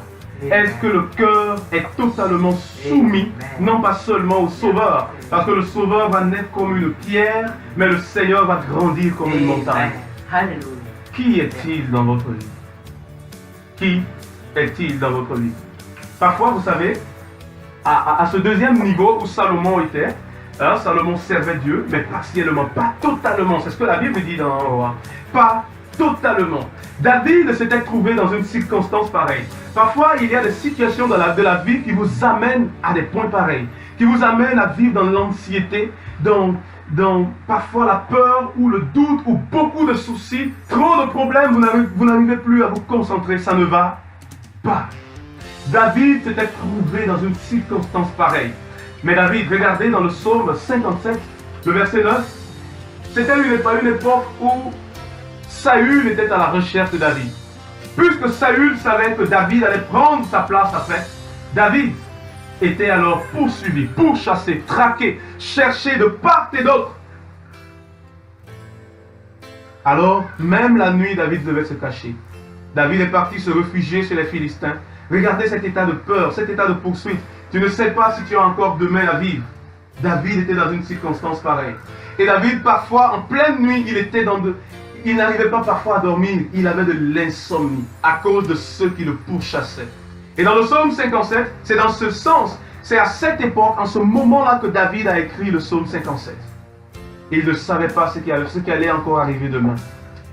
Est-ce que le cœur est totalement soumis, non pas seulement au Sauveur, parce que le Sauveur va naître comme une pierre, mais le Seigneur va grandir comme une montagne. Alléluia. Qui est-il dans votre vie? Qui est-il dans votre vie? Parfois, vous savez, à ce deuxième niveau où Salomon était, Salomon servait Dieu, mais partiellement, pas totalement. C'est ce que la Bible dit dans Roi. Pas totalement. David s'était trouvé dans une circonstance pareille. Parfois, il y a des situations de la vie qui vous amènent à des points pareils, qui vous amènent à vivre dans l'anxiété, dans parfois la peur ou le doute ou beaucoup de soucis, trop de problèmes, vous n'arrivez plus à vous concentrer, ça ne va pas. David s'était trouvé dans une circonstance pareille. Mais David, regardez dans le psaume 57, le verset 9, c'était une époque où Saül était à la recherche de David. Puisque Saül savait que David allait prendre sa place après, David était alors poursuivi, pourchassé, traqué, cherché de part et d'autre. Alors, même la nuit, David devait se cacher. David est parti se réfugier chez les Philistins. Regardez cet état de peur, cet état de poursuite. Tu ne sais pas si tu as encore demain à vivre. David était dans une circonstance pareille. Et David, parfois, en pleine nuit, il n'arrivait pas parfois à dormir. Il avait de l'insomnie à cause de ceux qui le pourchassaient. Et dans le psaume 57, c'est dans ce sens, c'est à cette époque, en ce moment-là, que David a écrit le psaume 57. Il ne savait pas ce qui allait encore arriver demain.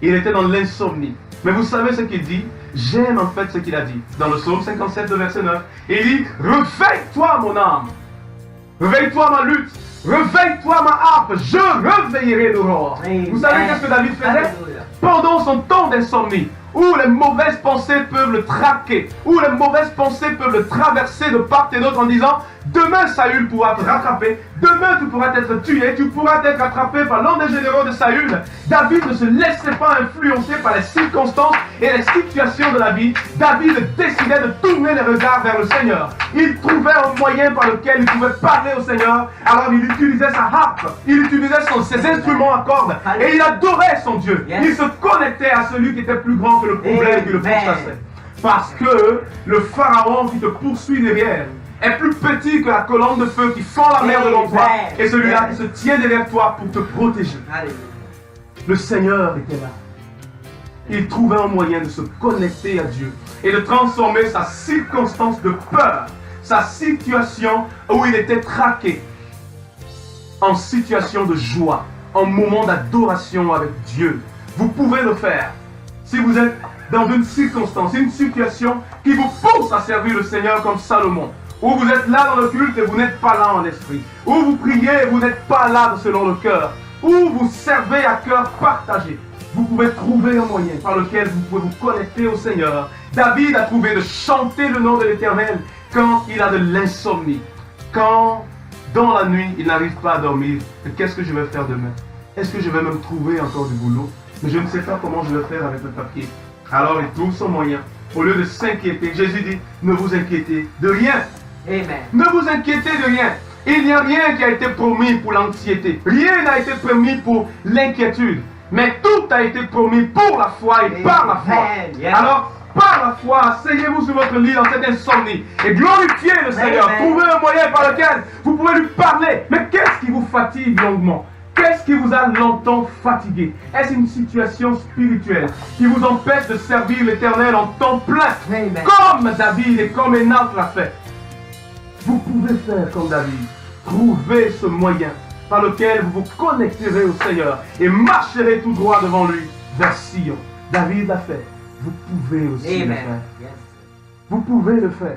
Il était dans l'insomnie. Mais vous savez ce qu'il dit? J'aime en fait ce qu'il a dit. Dans le psaume 57, verset 9, il dit, réveille-toi mon âme. Réveille-toi ma lutte. Réveille-toi ma harpe. Je réveillerai l'aurore. Vous savez qu'est-ce que David faisait? Pendant son temps d'insomnie, où les mauvaises pensées peuvent le traquer, où les mauvaises pensées peuvent le traverser de part et d'autre en disant, demain Saül pourra te rattraper, demain tu pourras être tué, tu pourras être attrapé par l'un des généraux de Saül. David ne se laissait pas influencer par les circonstances et les situations de la vie. David décidait de tourner les regards vers le Seigneur. Il trouvait un moyen par lequel il pouvait parler au Seigneur. Alors il utilisait sa harpe, il utilisait ses instruments à cordes et il adorait son Dieu. Il se connectait à celui qui était plus grand que le problème qui le pourchassait. Parce que le pharaon qui te poursuit derrière est plus petit que la colonne de feu qui fend la mer devant toi et celui-là qui se tient derrière toi pour te protéger. Le Seigneur était là. Il trouvait un moyen de se connecter à Dieu et de transformer sa circonstance de peur, sa situation où il était traqué, en situation de joie, en moment d'adoration avec Dieu. Vous pouvez le faire. Si vous êtes dans une circonstance, une situation qui vous pousse à servir le Seigneur comme Salomon, où vous êtes là dans le culte et vous n'êtes pas là en esprit, où vous priez et vous n'êtes pas là selon le cœur, où vous servez à cœur partagé, vous pouvez trouver un moyen par lequel vous pouvez vous connecter au Seigneur. David a trouvé de chanter le nom de l'Éternel quand il a de l'insomnie, quand dans la nuit il n'arrive pas à dormir. Qu'est-ce que je vais faire demain? Est-ce que je vais même trouver encore du boulot? Mais je ne sais pas comment je vais faire avec le papier. Alors il trouve son moyen. Au lieu de s'inquiéter, Jésus dit, ne vous inquiétez de rien. Amen. Ne vous inquiétez de rien. Il n'y a rien qui a été promis pour l'anxiété. Rien n'a été promis pour l'inquiétude. Mais tout a été promis pour la foi et par la foi. Alors, par la foi, asseyez-vous sur votre lit dans cette insomnie et glorifiez le Seigneur. Trouvez un moyen par lequel vous pouvez lui parler. Mais qu'est-ce qui vous fatigue longuement? Qu'est-ce qui vous a longtemps fatigué? Est-ce une situation spirituelle qui vous empêche de servir l'Éternel en temps plein? Amen. Comme David et comme Enoch l'a fait. Vous pouvez faire comme David. Trouvez ce moyen par lequel vous vous connecterez au Seigneur et marcherez tout droit devant lui vers Sion. David l'a fait. Vous pouvez aussi le faire. Amen. Yes. Vous pouvez le faire.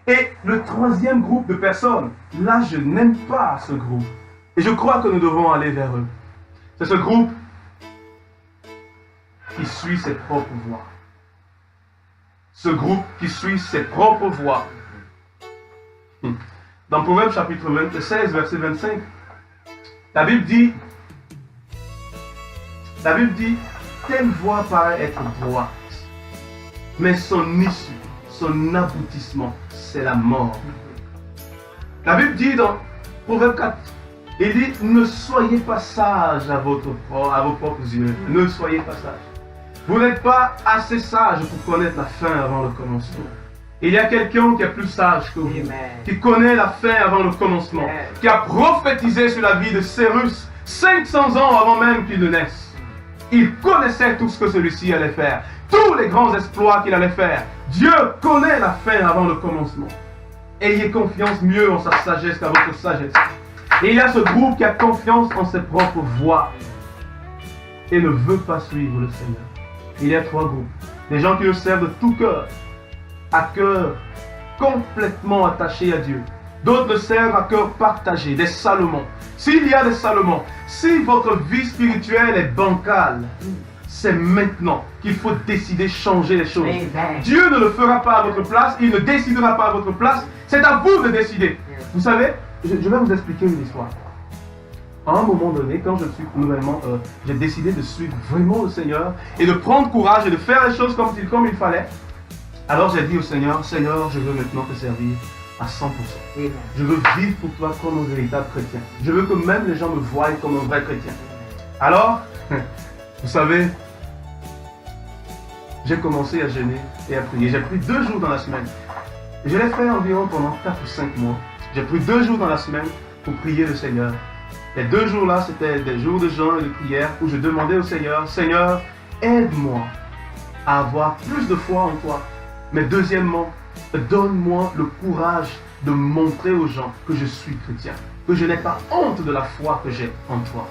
Et le troisième groupe de personnes, là je n'aime pas ce groupe. Et je crois que nous devons aller vers eux. C'est ce groupe qui suit ses propres voies. Ce groupe qui suit ses propres voies. Dans Proverbe chapitre 16, verset 25, la Bible dit, telle voie paraît être droite, mais son issue, son aboutissement, c'est la mort. La Bible dit dans Proverbe 4, il dit, ne soyez pas sages à vos propres yeux, ne soyez pas sages. Vous n'êtes pas assez sage pour connaître la fin avant le commencement. Il y a quelqu'un qui est plus sage que vous, Amen. qui connaît la fin avant le commencement, Amen. qui a prophétisé sur la vie de Cyrus 500 ans avant même qu'il ne naisse. Il connaissait tout ce que celui-ci allait faire, tous les grands exploits qu'il allait faire. Dieu connaît la fin avant le commencement. Ayez confiance mieux en sa sagesse qu'à votre sagesse. Et il y a ce groupe qui a confiance en ses propres voies et ne veut pas suivre le Seigneur. Il y a trois groupes. Des gens qui le servent de tout cœur, à cœur complètement attaché à Dieu. D'autres le servent à cœur partagé, des Salomon. S'il y a des Salomon, si votre vie spirituelle est bancale, c'est maintenant qu'il faut décider de changer les choses. Amen. Dieu ne le fera pas à votre place, il ne décidera pas à votre place, c'est à vous de décider. Vous savez, je vais vous expliquer une histoire. À un moment donné, quand je suis nouvellement, j'ai décidé de suivre vraiment le Seigneur et de prendre courage et de faire les choses comme il fallait. Alors j'ai dit au Seigneur, Seigneur, je veux maintenant te servir à 100%. Amen. Je veux vivre pour toi comme un véritable chrétien. Je veux que même les gens me voient comme un vrai chrétien. Alors, vous savez, j'ai commencé à jeûner et à prier. J'ai pris 2 jours dans la semaine. Je l'ai fait environ pendant 4 ou 5 mois. J'ai pris 2 jours dans la semaine pour prier le Seigneur. Les 2 jours-là, c'était des jours de jeûne et de prière où je demandais au Seigneur, Seigneur, aide-moi à avoir plus de foi en toi. Mais deuxièmement, donne-moi le courage de montrer aux gens que je suis chrétien, que je n'ai pas honte de la foi que j'ai en toi.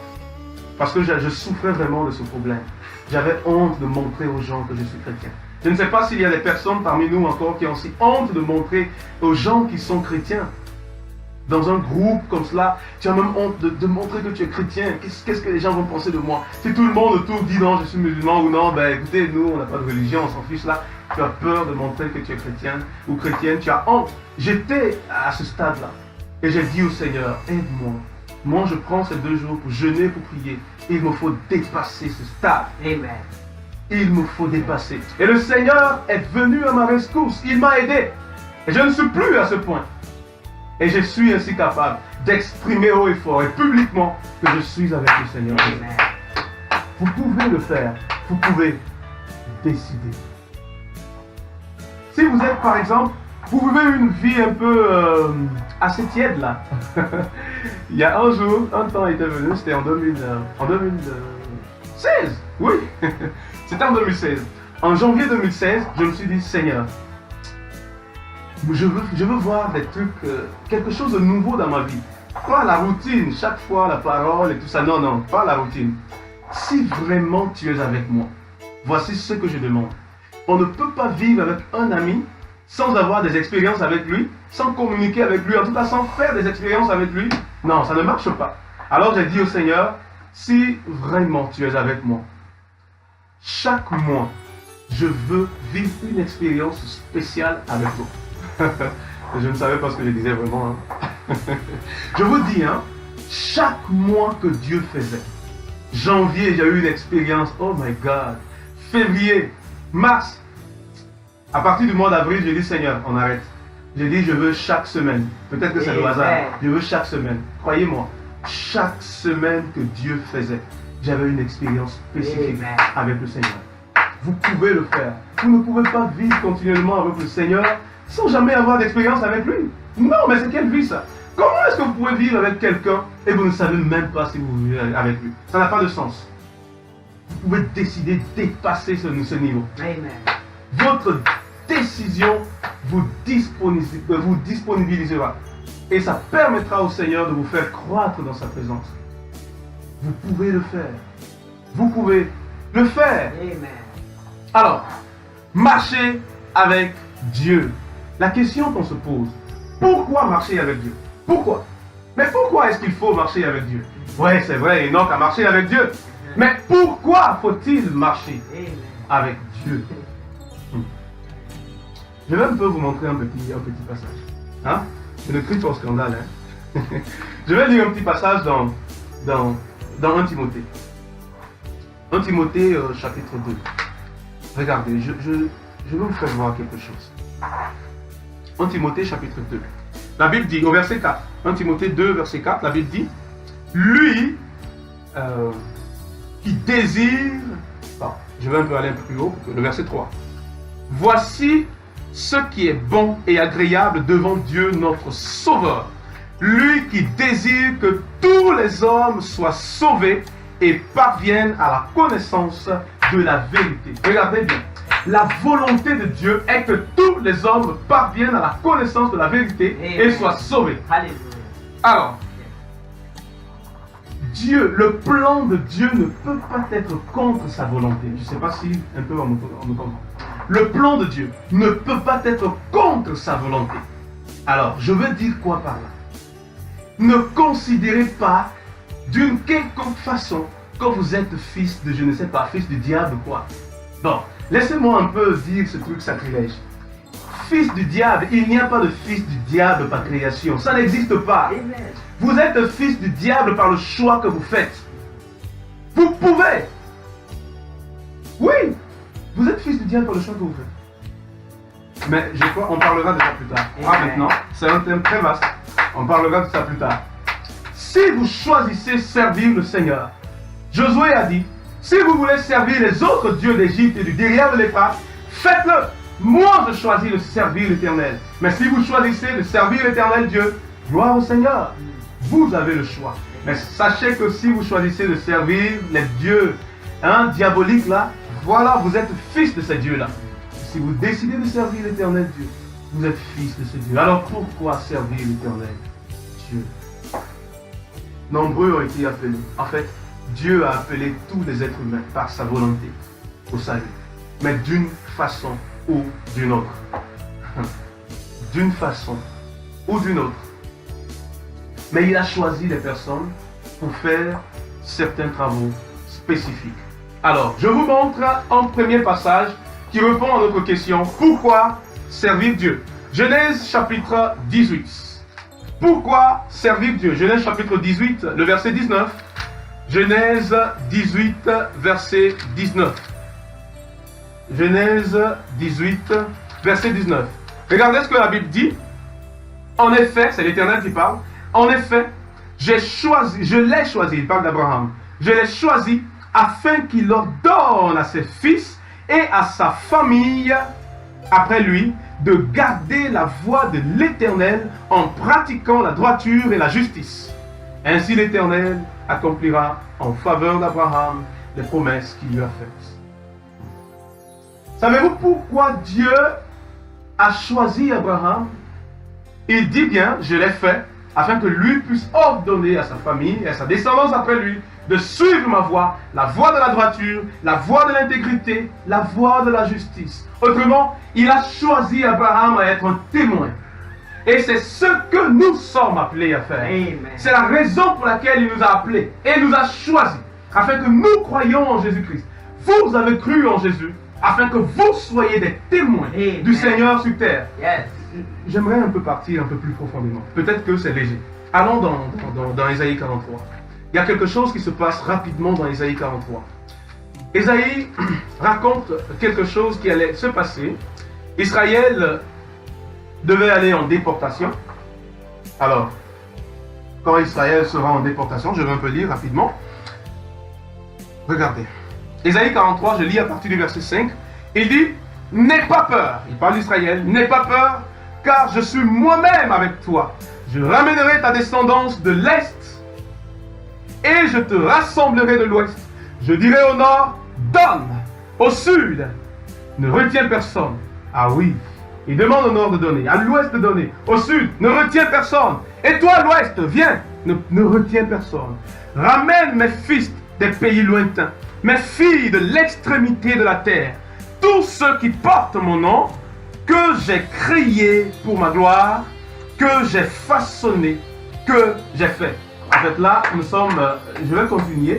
Parce que je souffrais vraiment de ce problème. J'avais honte de montrer aux gens que je suis chrétien. Je ne sais pas s'il y a des personnes parmi nous encore qui ont aussi honte de montrer aux gens qui sont chrétiens. Dans un groupe comme cela, tu as même honte de montrer que tu es chrétien. Qu'est-ce que les gens vont penser de moi? Si tout le monde autour dit non, je suis musulman ou non, ben écoutez, nous on n'a pas de religion, on s'en fiche là. Tu as peur de montrer que tu es chrétien ou chrétienne, tu as honte. J'étais à ce stade-là et j'ai dit au Seigneur, aide-moi. Moi je prends ces 2 jours pour jeûner, pour prier. Il me faut dépasser ce stade. Amen. Il me faut dépasser. Et le Seigneur est venu à ma rescousse. Il m'a aidé. Et je ne suis plus à ce point. Et je suis ainsi capable d'exprimer haut et fort et publiquement que je suis avec le Seigneur. Amen. Vous pouvez le faire. Vous pouvez décider. Si vous êtes, par exemple, vous vivez une vie un peu assez tiède là. Il y a un jour, un temps était venu, c'était en 2016. Oui, c'était en 2016. En janvier 2016, je me suis dit, Seigneur, je veux voir des trucs, quelque chose de nouveau dans ma vie. Pas la routine, chaque fois la parole et tout ça. Non, non, pas la routine. Si vraiment tu es avec moi, voici ce que je demande. On ne peut pas vivre avec un ami sans avoir des expériences avec lui, sans communiquer avec lui, en tout cas sans faire des expériences avec lui. Non, ça ne marche pas. Alors j'ai dit au Seigneur, si vraiment tu es avec moi, chaque mois, je veux vivre une expérience spéciale avec toi. Je ne savais pas ce que je disais vraiment. Hein. Je vous dis, hein, chaque mois que Dieu faisait, janvier, j'ai eu une expérience, oh my God, février, mars, à partir du mois d'avril, j'ai dit, Seigneur, on arrête. J'ai dit, je veux chaque semaine. Peut-être que c'est le hasard. Je veux chaque semaine. Croyez-moi, chaque semaine que Dieu faisait, j'avais une expérience spécifique avec le Seigneur. Vous pouvez le faire. Vous ne pouvez pas vivre continuellement avec le Seigneur sans jamais avoir d'expérience avec lui. Non, mais c'est quelle vie ça? Comment est-ce que vous pouvez vivre avec quelqu'un et vous ne savez même pas si vous vivez avec lui? Ça n'a pas de sens. Vous pouvez décider de dépasser ce niveau. Amen. Votre décision vous disponibilisera. Et ça permettra au Seigneur de vous faire croître dans sa présence. Vous pouvez le faire. Vous pouvez le faire. Amen. Alors, marcher avec Dieu. La question qu'on se pose, pourquoi marcher avec Dieu? Pourquoi? Mais pourquoi est-ce qu'il faut marcher avec Dieu? Oui, c'est vrai, Enoch a marché avec Dieu. Mais pourquoi faut-il marcher avec Dieu? Je vais un peu vous montrer un petit passage. Hein? Je ne crie pas au scandale. Hein? Je vais lire un petit passage dans 1 Timothée. 1 Timothée chapitre 2. Regardez, je vais vous faire voir quelque chose. 1 Timothée chapitre 2. La Bible dit, au verset 4, 1 Timothée 2, verset 4, la Bible dit, lui qui désire, je vais un peu aller un peu plus haut, le verset 3. Voici ce qui est bon et agréable devant Dieu notre Sauveur, lui qui désire que tous les hommes soient sauvés et parviennent à la connaissance de la vérité. Regardez bien. La volonté de Dieu est que tous les hommes parviennent à la connaissance de la vérité et soient sauvés. Alléluia. Alors, Dieu, le plan de Dieu ne peut pas être contre sa volonté. Je ne sais pas si un peu on me comprend. Le plan de Dieu ne peut pas être contre sa volonté. Alors, je veux dire quoi par là? Ne considérez pas d'une quelconque façon que vous êtes fils de, je ne sais pas, fils du diable quoi. Bon, laissez-moi un peu dire ce truc sacrilège. Fils du diable, il n'y a pas de fils du diable par création. Ça n'existe pas. Amen. Vous êtes fils du diable par le choix que vous faites. Vous pouvez. Oui, vous êtes fils du diable par le choix que vous faites. Mais je crois, on parlera de ça plus tard. Ah, maintenant, c'est un thème très vaste. On parlera de ça plus tard. Si vous choisissez servir le Seigneur, Josué a dit, si vous voulez servir les autres dieux d'Égypte et du derrière de l'Euphrate, faites-le. Moi, je choisis de servir l'Éternel. Mais si vous choisissez de servir l'Éternel Dieu, gloire au Seigneur. Vous avez le choix. Mais sachez que si vous choisissez de servir les dieux diaboliques là, voilà, vous êtes fils de ces dieux-là. Si vous décidez de servir l'Éternel Dieu, vous êtes fils de ce Dieu. Alors pourquoi servir l'Éternel Dieu? Nombreux ont été appelés. En fait, Dieu a appelé tous les êtres humains par sa volonté au salut. Mais d'une façon ou d'une autre. D'une façon ou d'une autre. Mais il a choisi des personnes pour faire certains travaux spécifiques. Alors, je vous montre un premier passage qui répond à notre question. Pourquoi servir Dieu? Genèse chapitre 18. Pourquoi servir Dieu? Genèse chapitre 18, le verset 19. Genèse 18, verset 19. Genèse 18, verset 19. Regardez ce que la Bible dit. En effet, c'est l'Éternel qui parle. En effet, je l'ai choisi, il parle d'Abraham. Je l'ai choisi afin qu'il ordonne à ses fils et à sa famille, après lui, de garder la voie de l'Éternel en pratiquant la droiture et la justice. Ainsi l'Éternel accomplira en faveur d'Abraham les promesses qu'il lui a faites. Savez-vous pourquoi Dieu a choisi Abraham? Il dit bien, je l'ai fait, afin que lui puisse ordonner à sa famille et à sa descendance après lui de suivre ma voie, la voie de la droiture, la voie de l'intégrité, la voie de la justice. Autrement, il a choisi Abraham à être un témoin. Et c'est ce que nous sommes appelés à faire. C'est la raison pour laquelle il nous a appelés et nous a choisis, afin que nous croyions en Jésus-Christ. Vous avez cru en Jésus, afin que vous soyez des témoins du Seigneur sur terre. Yes. J'aimerais un peu partir un peu plus profondément. Peut-être que c'est léger. Allons dans Ésaïe 43. Il y a quelque chose qui se passe rapidement dans Ésaïe 43. Ésaïe raconte quelque chose qui allait se passer. Israël devait aller en déportation. Alors, quand Israël sera en déportation, je vais un peu lire rapidement. Regardez. Ésaïe 43, je lis à partir du verset 5. Il dit, n'aie pas peur. Il parle d'Israël. N'aie pas peur car je suis moi-même avec toi. Je ramènerai ta descendance de l'Est et je te rassemblerai de l'Ouest. Je dirai au Nord, donne. Au Sud, ne retiens personne. Ah oui, il demande au Nord de donner, à l'Ouest de donner. Au Sud, ne retiens personne. Et toi, à l'Ouest, viens, ne retiens personne. Ramène mes fils des pays lointains, mes filles de l'extrémité de la terre, tous ceux qui portent mon nom, que j'ai créé pour ma gloire, que j'ai façonné, que j'ai fait. En fait, là, je vais continuer,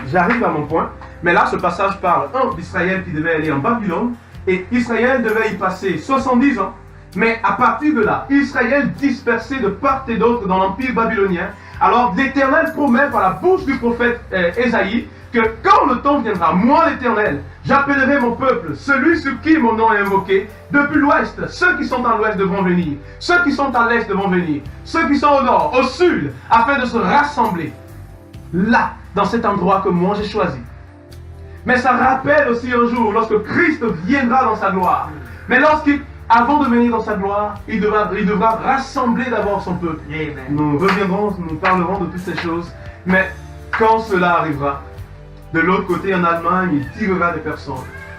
j'arrive à mon point, mais là, ce passage parle, d'Israël qui devait aller en Babylone, et Israël devait y passer 70 ans, mais à partir de là, Israël dispersé de part et d'autre dans l'empire babylonien. Alors l'Éternel promet par la bouche du prophète Ésaïe que quand le temps viendra, moi l'Éternel, j'appellerai mon peuple, celui sur qui mon nom est invoqué, depuis l'ouest. Ceux qui sont à l'ouest devront venir, ceux qui sont à l'est devront venir, ceux qui sont au nord, au sud, afin de se rassembler là, dans cet endroit que moi j'ai choisi. Mais ça rappelle aussi un jour, lorsque Christ viendra dans sa gloire. Mais avant de venir dans sa gloire, il devra rassembler d'abord son peuple. Amen. Nous reviendrons, nous parlerons de toutes ces choses. Mais quand cela arrivera, de l'autre côté en Allemagne, il tirera des personnes.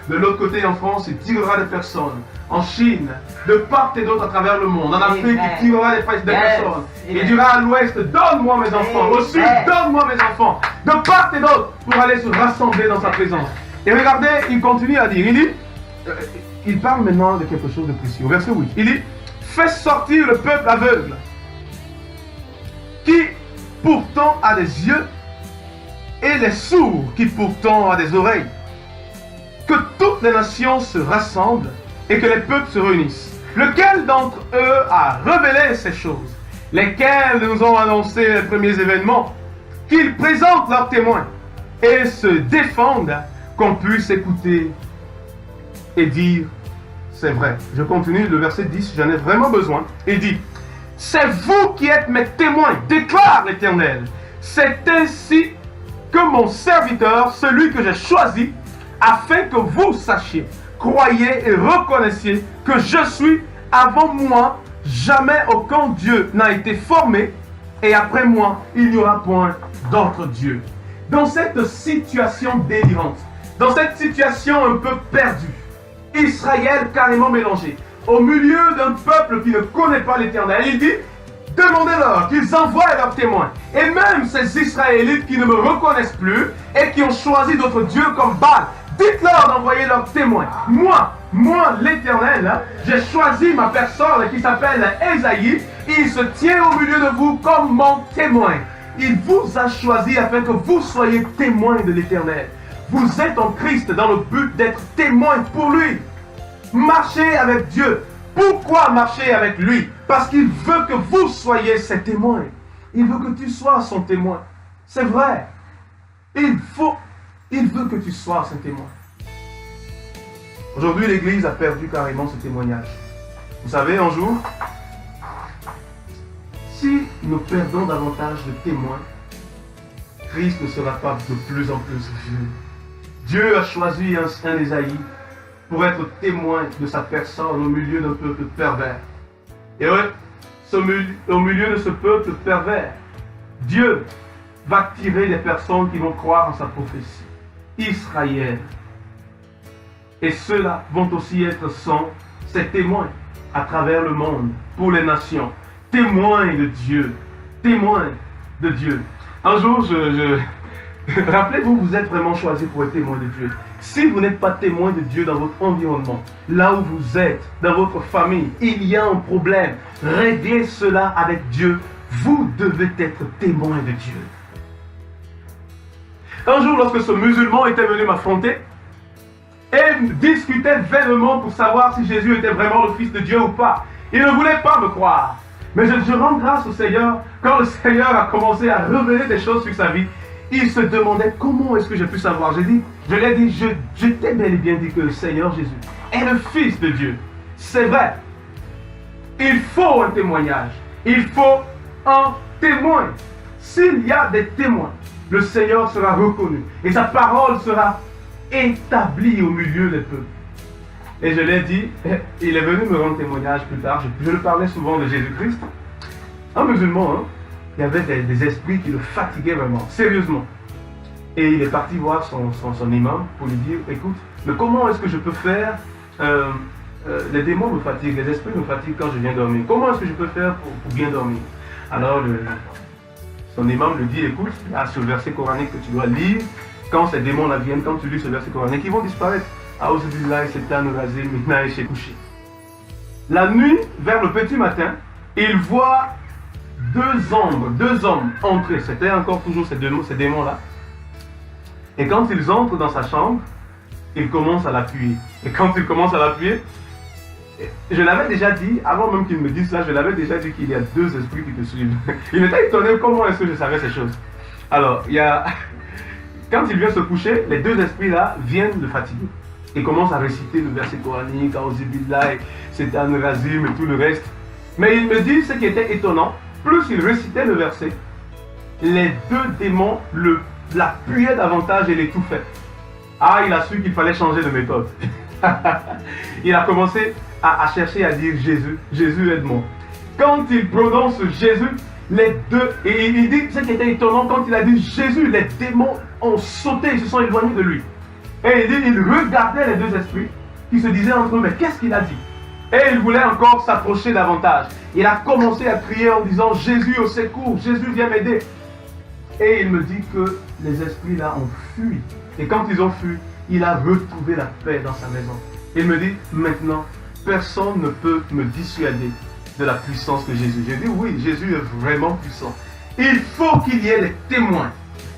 De l'autre côté en France, il tirera des personnes. En Chine, de part et d'autre à travers le monde. En Afrique, il tirera des personnes. Il dira à l'ouest, donne-moi mes enfants. Au sud, donne-moi mes enfants. De part et d'autre, pour aller se rassembler dans sa présence. Et regardez, il continue à dire, il parle maintenant de quelque chose de précis. Au verset 8, il dit, fais sortir le peuple aveugle, qui pourtant a des yeux, et les sourds, qui pourtant a des oreilles. Que toutes les nations se rassemblent, et que les peuples se réunissent. Lequel d'entre eux a révélé ces choses? Lesquels nous ont annoncé les premiers événements? Qu'ils présentent leurs témoins, et se défendent, qu'on puisse écouter et dire, c'est vrai. Je continue le verset 10, j'en ai vraiment besoin. Il dit, c'est vous qui êtes mes témoins, déclare l'Éternel. C'est ainsi que mon serviteur, celui que j'ai choisi, afin que vous sachiez, croyez et reconnaissiez que je suis avant moi, jamais aucun Dieu n'a été formé, et après moi, il n'y aura point d'autre Dieu. Dans cette situation délirante, dans cette situation un peu perdue, Israël carrément mélangé, au milieu d'un peuple qui ne connaît pas l'Éternel, il dit, demandez-leur qu'ils envoient leurs témoins. Et même ces Israélites qui ne me reconnaissent plus et qui ont choisi d'autres dieux comme Baal, dites-leur d'envoyer leurs témoins. Moi l'Éternel, j'ai choisi ma personne qui s'appelle Ésaïe. Il se tient au milieu de vous comme mon témoin. Il vous a choisi afin que vous soyez témoins de l'Éternel. Vous êtes en Christ dans le but d'être témoins pour lui. Marchez avec Dieu. Pourquoi marcher avec lui? Parce qu'il veut que vous soyez ses témoins. Il veut que tu sois son témoin. C'est vrai. Il veut que tu sois son témoin. Aujourd'hui, l'Église a perdu carrément ce témoignage. Vous savez, un jour, si nous perdons davantage de témoins, Christ ne sera pas de plus en plus vieux. Dieu a choisi un Ésaïe pour être témoin de sa personne au milieu d'un peuple pervers. Et au milieu de ce peuple pervers, Dieu va tirer les personnes qui vont croire en sa prophétie. Israël. Et ceux-là vont aussi être ses témoins à travers le monde, pour les nations. Témoins de Dieu. Témoins de Dieu. Un jour, rappelez-vous, vous êtes vraiment choisi pour être témoin de Dieu. Si vous n'êtes pas témoin de Dieu dans votre environnement, là où vous êtes, dans votre famille, il y a un problème. Réglez cela avec Dieu. Vous devez être témoin de Dieu. Un jour, lorsque ce musulman était venu m'affronter et discutait vainement pour savoir si Jésus était vraiment le Fils de Dieu ou pas, il ne voulait pas me croire. Mais je rends grâce au Seigneur quand le Seigneur a commencé à révéler des choses sur sa vie. Il se demandait comment est-ce que j'ai pu savoir. Je lui ai dit, je t'ai bel et bien dit que le Seigneur Jésus est le Fils de Dieu. C'est vrai. Il faut un témoignage. Il faut un témoin. S'il y a des témoins, le Seigneur sera reconnu. Et sa parole sera établie au milieu des peuples. Et je l'ai dit, il est venu me rendre témoignage plus tard. Je le parlais souvent de Jésus-Christ. Un musulman, hein, il y avait des esprits qui le fatiguaient vraiment, sérieusement. Et il est parti voir son imam pour lui dire, écoute, mais comment est-ce que je peux faire les démons me fatiguent, les esprits me fatiguent quand je viens dormir. Comment est-ce que je peux faire pour bien dormir? Alors son imam lui dit, écoute, il y a ce verset coranique que tu dois lire. Quand ces démons-là viennent, quand tu lis ce verset coranique, ils vont disparaître. La nuit, vers le petit matin, il voit deux hommes entrer. C'était encore toujours ces démons-là. Et quand ils entrent dans sa chambre, ils commencent à l'appuyer. Et quand ils commencent à l'appuyer, je l'avais déjà dit, avant même qu'ils me disent ça, je l'avais déjà dit qu'il y a deux esprits qui te suivent. Il était étonné comment est-ce que je savais ces choses. Alors, quand il vient se coucher, les deux esprits-là viennent le fatiguer. Il commence à réciter le verset coranique, Aouzibillah, Setan Razim et tout le reste. Mais il me dit ce qui était étonnant, plus il récitait le verset, les deux démons l'appuyaient davantage et l'étouffaient. Ah, il a su qu'il fallait changer de méthode. Il a commencé à chercher à dire Jésus, Jésus aide-moi. Quand il prononce Jésus, les deux, et il dit ce qui était étonnant, quand il a dit Jésus, les démons ont sauté, ils se sont éloignés de lui. Et il dit, il regardait les deux esprits qui se disaient entre eux, mais qu'est-ce qu'il a dit? Et il voulait encore s'approcher davantage. Il a commencé à crier en disant, Jésus au secours, Jésus viens m'aider. Et il me dit que les esprits là ont fui. Et quand ils ont fui, il a retrouvé la paix dans sa maison. Il me dit, maintenant, personne ne peut me dissuader de la puissance de Jésus. J'ai dit, oui, Jésus est vraiment puissant. Il faut qu'il y ait des témoins.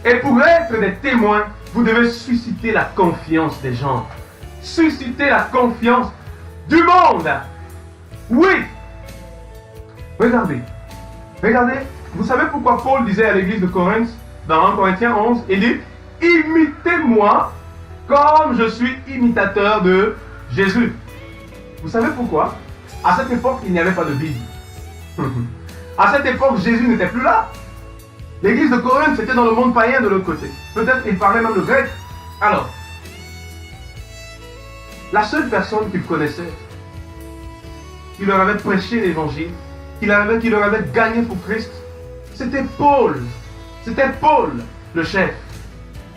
Et pour être des témoins, vous devez susciter la confiance des gens. Susciter la confiance du monde. Oui. Regardez. Vous savez pourquoi Paul disait à l'église de Corinthe, dans 1 Corinthiens 11, il dit, imitez-moi comme je suis imitateur de Jésus. Vous savez pourquoi? À cette époque, il n'y avait pas de Bible. À cette époque, Jésus n'était plus là. L'église de Corinthe, c'était dans le monde païen de l'autre côté. Peut-être qu'il parlait même le grec. Alors, la seule personne qu'ils connaissaient, qui leur avait prêché l'évangile, qui leur avait gagné pour Christ, c'était Paul. C'était Paul, le chef.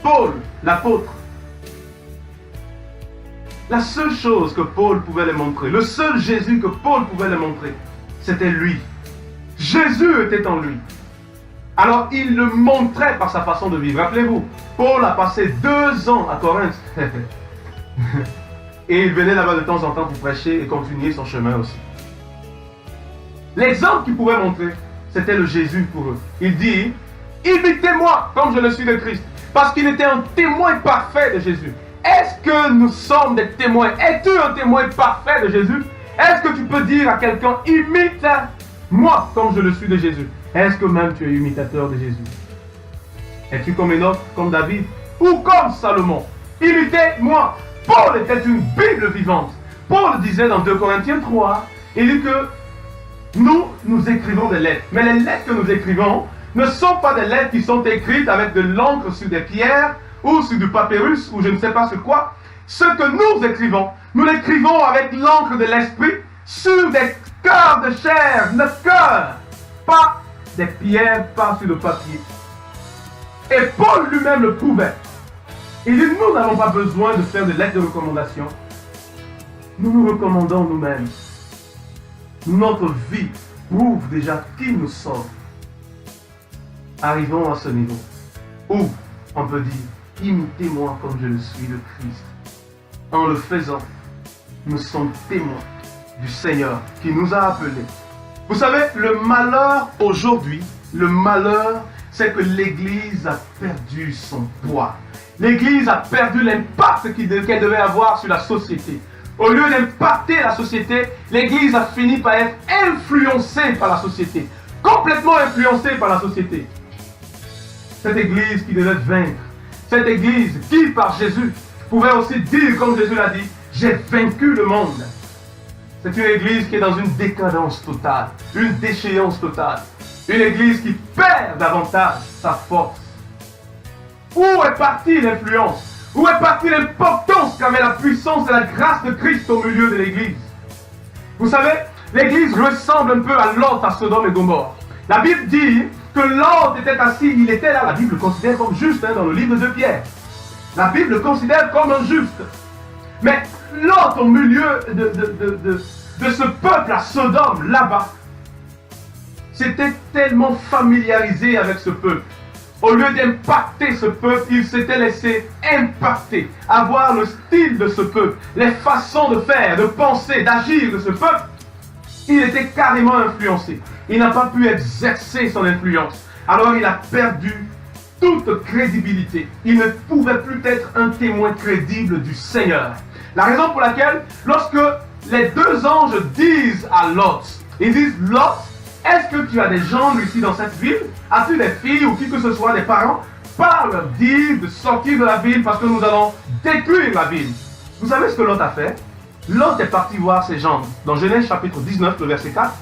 Paul, l'apôtre. La seule chose que Paul pouvait les montrer, le seul Jésus que Paul pouvait les montrer, c'était lui. Jésus était en lui. Alors il le montrait par sa façon de vivre. Rappelez-vous, Paul a passé 2 ans à Corinthe. Et il venait là-bas de temps en temps pour prêcher et continuer son chemin aussi. L'exemple qu'il pouvait montrer, c'était le Jésus pour eux. Il dit, imitez-moi comme je le suis de Christ. Parce qu'il était un témoin parfait de Jésus. Est-ce que nous sommes des témoins? Es-tu un témoin parfait de Jésus? Est-ce que tu peux dire à quelqu'un, imite-moi comme je le suis de Jésus? Est-ce que même tu es imitateur de Jésus? Es-tu comme Enoch, comme David ou comme Salomon? Imitez-moi. Paul était une Bible vivante. Paul disait dans 2 Corinthiens 3, il dit que nous écrivons des lettres. Mais les lettres que nous écrivons ne sont pas des lettres qui sont écrites avec de l'encre sur des pierres ou sur du papyrus ou je ne sais pas sur quoi. Ce que nous écrivons, nous l'écrivons avec l'encre de l'esprit sur des cœurs de chair, notre cœur, pas des pierres, pas sur le papier. Et Paul lui-même le prouvait. Il dit, nous n'avons pas besoin de faire de lettres de recommandation. Nous nous recommandons nous-mêmes. Notre vie prouve déjà qui nous sommes. Arrivons à ce niveau où on peut dire, imitez-moi comme je le suis de Christ. En le faisant, nous sommes témoins du Seigneur qui nous a appelés. Vous savez, le malheur aujourd'hui, c'est que l'Église a perdu son poids. L'Église a perdu l'impact qu'elle devait avoir sur la société. Au lieu d'impacter la société, l'Église a fini par être influencée par la société. Complètement influencée par la société. Cette Église qui devait vaincre. Cette Église qui, par Jésus, pouvait aussi dire, comme Jésus l'a dit, j'ai vaincu le monde. C'est une Église qui est dans une décadence totale, une déchéance totale. Une Église qui perd davantage sa force. Où est partie l'influence? Où est partie l'importance qu'avait la puissance et la grâce de Christ au milieu de l'Église? Vous savez, l'Église ressemble un peu à Lot à Sodome et Gomorrhe. La Bible dit que Lot était assis, il était là, la Bible le considère comme juste dans le livre de Pierre. La Bible le considère comme un juste. Mais Lot au milieu de ce peuple à Sodome, là-bas, s'était tellement familiarisé avec ce peuple. Au lieu d'impacter ce peuple, il s'était laissé impacter, avoir le style de ce peuple, les façons de faire, de penser, d'agir de ce peuple. Il était carrément influencé. Il n'a pas pu exercer son influence. Alors il a perdu toute crédibilité. Il ne pouvait plus être un témoin crédible du Seigneur. La raison pour laquelle, lorsque les deux anges disent à Lot, ils disent, Lot, est-ce que tu as des gendres ici dans cette ville? As-tu des filles ou qui que ce soit, des parents? Parle leur dire de sortir de la ville parce que nous allons détruire la ville. Vous savez ce que Lot a fait? Lot est parti voir ses gendres. Dans Genèse chapitre 19, le verset 4,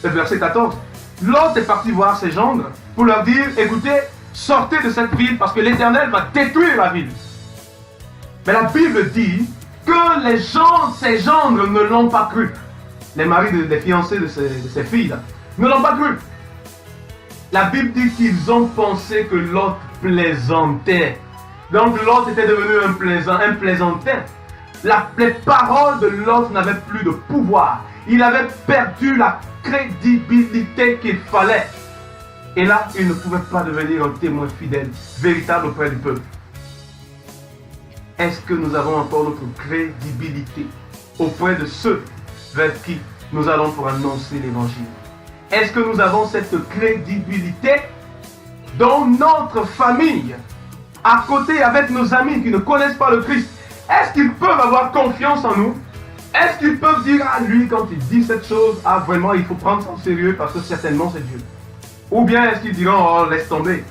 le verset 14. Lot est parti voir ses gendres pour leur dire, écoutez, sortez de cette ville parce que l'Éternel va détruire la ville. Mais la Bible dit que ses gendres ne l'ont pas cru. Les maris des fiancés de ces filles-là ne l'ont pas cru. La Bible dit qu'ils ont pensé que Lot plaisantait. Donc Lot était devenu un plaisantin. Les paroles de Lot n'avaient plus de pouvoir. Il avait perdu la crédibilité qu'il fallait. Et là, il ne pouvait pas devenir un témoin fidèle, véritable auprès du peuple. Est-ce que nous avons encore notre crédibilité auprès de ceux vers qui nous allons pour annoncer l'évangile? Est-ce que nous avons cette crédibilité dans notre famille, à côté avec nos amis qui ne connaissent pas le Christ? Est-ce qu'ils peuvent avoir confiance en nous? Est-ce qu'ils peuvent dire, ah lui, quand il dit cette chose, ah vraiment, il faut prendre ça au sérieux parce que certainement c'est Dieu? Ou bien est-ce qu'ils diront, oh laisse tomber?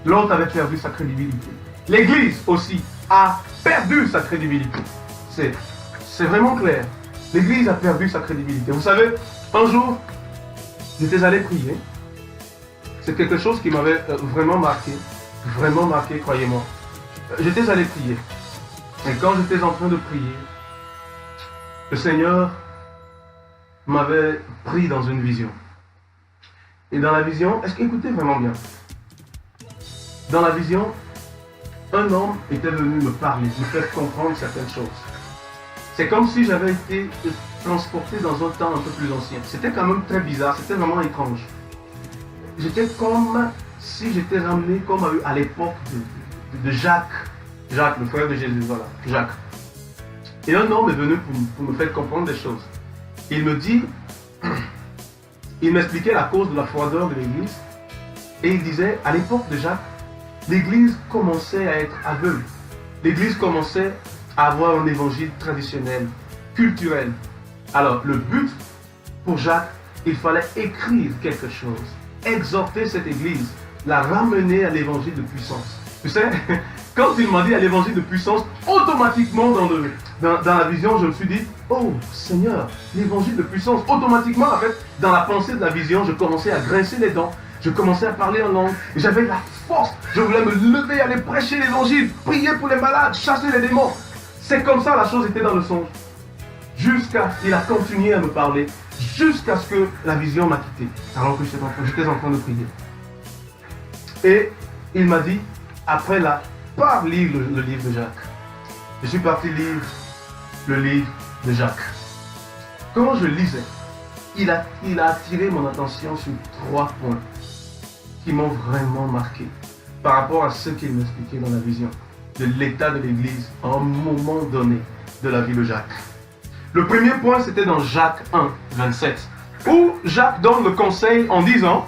L'autre avait perdu sa crédibilité. L'Église aussi a perdu sa crédibilité. C'est vraiment clair. L'Église a perdu sa crédibilité. Vous savez, un jour, j'étais allé prier. C'est quelque chose qui m'avait vraiment marqué, croyez-moi. J'étais allé prier. Et quand j'étais en train de prier, le Seigneur m'avait pris dans une vision. Et dans la vision, écoutez vraiment bien. Dans la vision, un homme était venu me parler, me faire comprendre certaines choses. C'est comme si j'avais été transporté dans un temps un peu plus ancien. C'était quand même très bizarre, c'était vraiment étrange. J'étais comme si j'étais ramené comme à l'époque de Jacques. Jacques, le frère de Jésus, voilà, Jacques. Et un homme est venu pour me faire comprendre des choses. Il m'expliquait la cause de la froideur de l'Église. Et il disait, à l'époque de Jacques, l'Église commençait à être aveugle. L'Église commençait à avoir un évangile traditionnel, culturel. Alors, le but pour Jacques, il fallait écrire quelque chose, exhorter cette Église, la ramener à l'évangile de puissance. Tu sais, quand il m'a dit à l'évangile de puissance, automatiquement dans la vision, je me suis dit, oh Seigneur, l'évangile de puissance. Automatiquement, en fait, dans la pensée de la vision, je commençais à grincer les dents. Je commençais à parler en langue. J'avais la force. Je voulais me lever, aller prêcher l'évangile, prier pour les malades, chasser les démons. C'est comme ça la chose était dans le songe. Jusqu'à ce qu'il a continué à me parler, jusqu'à ce que la vision m'a quitté, alors que j'étais en train de prier. Et il m'a dit, après là, pars lire le livre de Jacques. Je suis parti lire le livre de Jacques. Quand je lisais, il a attiré mon attention sur 3 points qui m'ont vraiment marqué par rapport à ce qu'il m'expliquait dans la vision de l'état de l'Église à un moment donné de la vie de Jacques. Le premier point, c'était dans Jacques 1, 27, où Jacques donne le conseil en disant,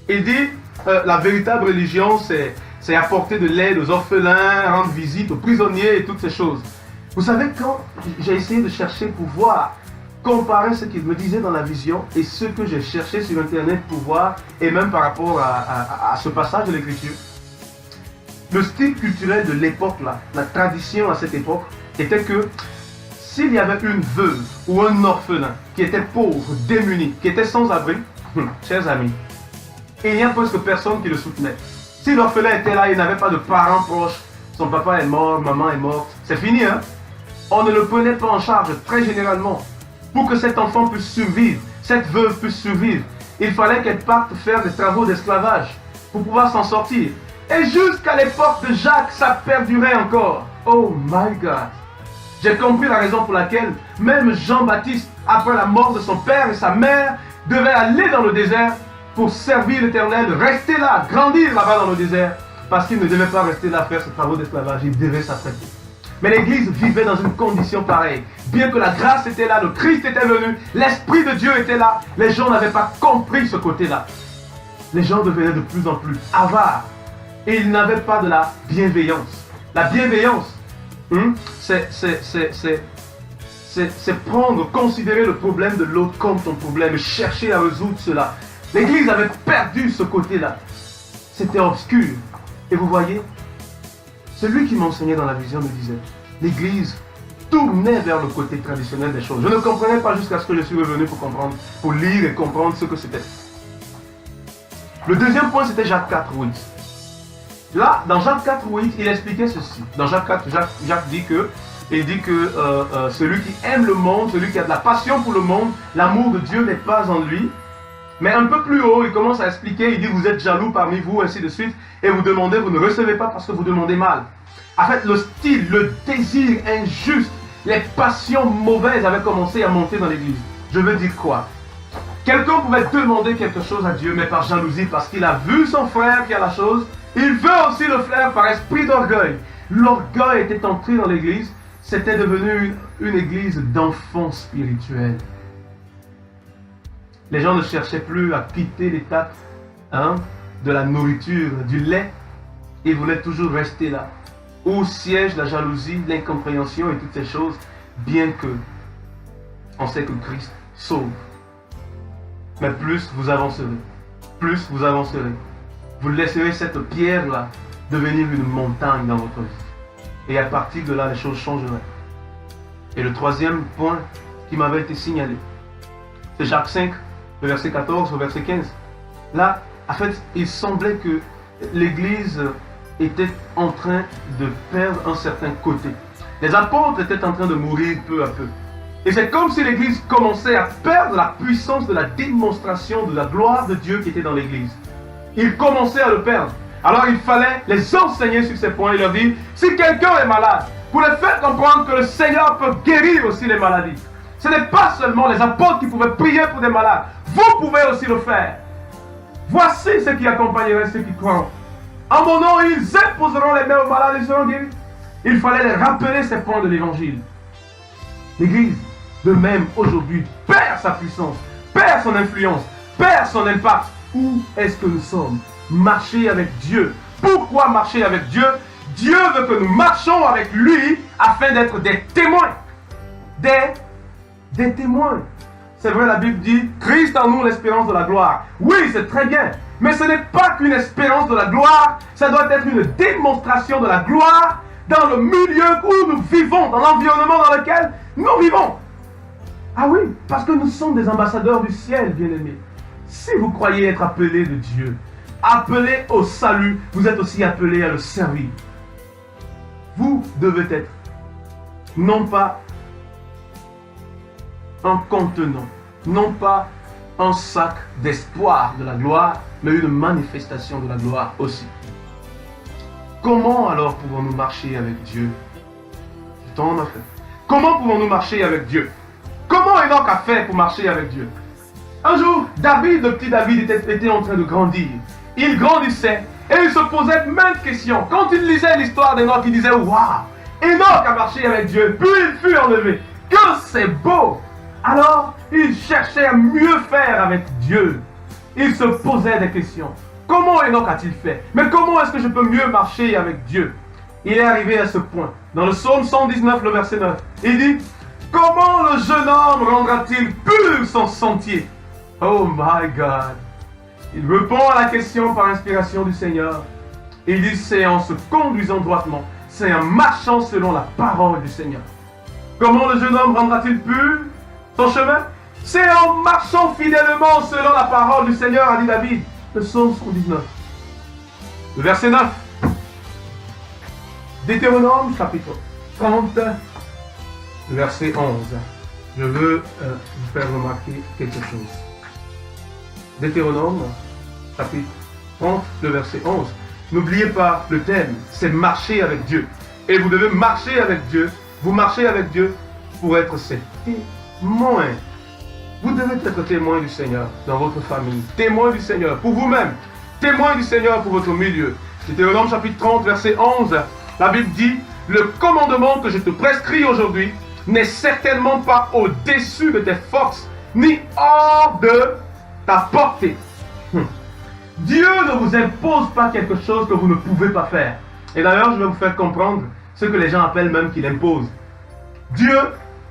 il dit, la véritable religion, c'est apporter de l'aide aux orphelins, rendre visite aux prisonniers et toutes ces choses. Vous savez, quand j'ai essayé de chercher pour voir, comparer ce qu'il me disait dans la vision et ce que j'ai cherché sur Internet pour voir, et même par rapport à ce passage de l'Écriture, le style culturel de l'époque là, la tradition à cette époque, était que s'il y avait une veuve ou un orphelin qui était pauvre, démuni, qui était sans abri, chers amis, il n'y a presque personne qui le soutenait. Si l'orphelin était là, il n'avait pas de parents proches, son papa est mort, maman est morte, c'est fini, hein? On ne le prenait pas en charge très généralement. Pour que cet enfant puisse survivre, cette veuve puisse survivre, il fallait qu'elle parte faire des travaux d'esclavage pour pouvoir s'en sortir. Et jusqu'à l'époque de Jacques, ça perdurait encore. Oh my God! J'ai compris la raison pour laquelle même Jean-Baptiste, après la mort de son père et sa mère, devait aller dans le désert pour servir l'Éternel, rester là, grandir là-bas dans le désert, parce qu'il ne devait pas rester là faire ses travaux d'esclavage, il devait s'apprêter. Mais l'Église vivait dans une condition pareille. Bien que la grâce était là, le Christ était venu, l'Esprit de Dieu était là, les gens n'avaient pas compris ce côté-là. Les gens devenaient de plus en plus avares et ils n'avaient pas de la bienveillance. La bienveillance, c'est prendre, considérer le problème de l'autre comme ton problème et chercher à résoudre cela. L'Église avait perdu ce côté-là. C'était obscur. Et vous voyez, celui qui m'enseignait dans la vision me disait, l'Église tournait vers le côté traditionnel des choses. Je ne comprenais pas jusqu'à ce que je suis revenu pour comprendre, pour lire et comprendre ce que c'était. Le deuxième point, c'était Jacques 4:8. Là, dans Jacques 4:8, il expliquait ceci. Dans Jacques 4, Jacques dit que, celui qui aime le monde, celui qui a de la passion pour le monde, l'amour de Dieu n'est pas en lui. Mais un peu plus haut, il commence à expliquer, il dit vous êtes jaloux parmi vous, ainsi de suite, et vous demandez, vous ne recevez pas parce que vous demandez mal. En fait, le style, le désir injuste, les passions mauvaises avaient commencé à monter dans l'église. Je veux dire quoi? Quelqu'un pouvait demander quelque chose à Dieu, mais par jalousie, parce qu'il a vu son frère qui a la chose, il veut aussi le faire par esprit d'orgueil. L'orgueil était entré dans l'église, c'était devenu une église d'enfants spirituels. Les gens ne cherchaient plus à quitter l'état de la nourriture, du lait, ils voulaient toujours rester là, où siège la jalousie, l'incompréhension et toutes ces choses, bien que on sait que Christ sauve. Mais plus vous avancerez, vous laisserez cette pierre-là devenir une montagne dans votre vie. Et à partir de là, les choses changeraient. Et le troisième point qui m'avait été signalé, c'est Jacques 5, le verset 14 au verset 15. Là, en fait, il semblait que l'Église était en train de perdre un certain côté. Les apôtres étaient en train de mourir peu à peu. Et c'est comme si l'Église commençait à perdre la puissance de la démonstration de la gloire de Dieu qui était dans l'Église. Ils commençaient à le perdre. Alors il fallait les enseigner sur ces points. Il leur dit, si quelqu'un est malade, vous les faites comprendre que le Seigneur peut guérir aussi les maladies. Ce n'est pas seulement les apôtres qui pouvaient prier pour des malades. Vous pouvez aussi le faire. Voici ce qui accompagnerait ceux qui croient. En mon nom, ils imposeront les mains aux malades et seront guéris. Il fallait les rappeler ces points de l'Évangile. L'Église, de même, aujourd'hui, perd sa puissance, perd son influence, perd son impact. Où est-ce que nous sommes? Marcher avec Dieu. Pourquoi marcher avec Dieu? Dieu veut que nous marchions avec lui afin d'être des témoins. Des témoins. C'est vrai, la Bible dit, Christ en nous l'espérance de la gloire. Oui, c'est très bien. Mais ce n'est pas qu'une espérance de la gloire, ça doit être une démonstration de la gloire dans le milieu où nous vivons, dans l'environnement dans lequel nous vivons. Ah oui, parce que nous sommes des ambassadeurs du ciel, bien-aimés. Si vous croyez être appelés de Dieu, appelés au salut, vous êtes aussi appelés à le servir. Vous devez être, non pas un contenant, non pas un sac d'espoir de la gloire, mais une manifestation de la gloire aussi. Comment alors pouvons-nous marcher avec Dieu? Comment pouvons-nous marcher avec Dieu? Comment Enoch a fait pour marcher avec Dieu? Un jour, David, le petit David, était en train de grandir. Il grandissait et il se posait maintes questions. Quand il lisait l'histoire d'Enoch, il disait « Waouh, Enoch a marché avec Dieu, puis il fut enlevé. Que c'est beau !» Alors, il cherchait à mieux faire avec Dieu. Il se posait des questions. Comment Enoch a-t-il fait? Mais comment est-ce que je peux mieux marcher avec Dieu? Il est arrivé à ce point. Dans le psaume 119, le verset 9, il dit « Comment le jeune homme rendra-t-il pur son sentier ?» Oh my God! Il répond à la question par inspiration du Seigneur. Il dit, c'est en se conduisant droitement, c'est en marchant selon la parole du Seigneur. Comment le jeune homme rendra-t-il pur son chemin? C'est en marchant fidèlement selon la parole du Seigneur, a dit David. Le psaume 119. Le verset 9. Deutéronome chapitre 30, le verset 11. Je veux vous faire remarquer quelque chose. Deutéronome chapitre 30, le verset 11. N'oubliez pas le thème, c'est marcher avec Dieu. Et vous devez marcher avec Dieu. Vous marchez avec Dieu pour être ses témoins. Vous devez être témoin du Seigneur dans votre famille. Témoin du Seigneur pour vous-même. Témoin du Seigneur pour votre milieu. Deutéronome chapitre 30, verset 11. La Bible dit, le commandement que je te prescris aujourd'hui n'est certainement pas au-dessus de tes forces, ni hors de ta portée. Dieu ne vous impose pas quelque chose que vous ne pouvez pas faire. Et d'ailleurs, je vais vous faire comprendre ce que les gens appellent même qu'il impose. Dieu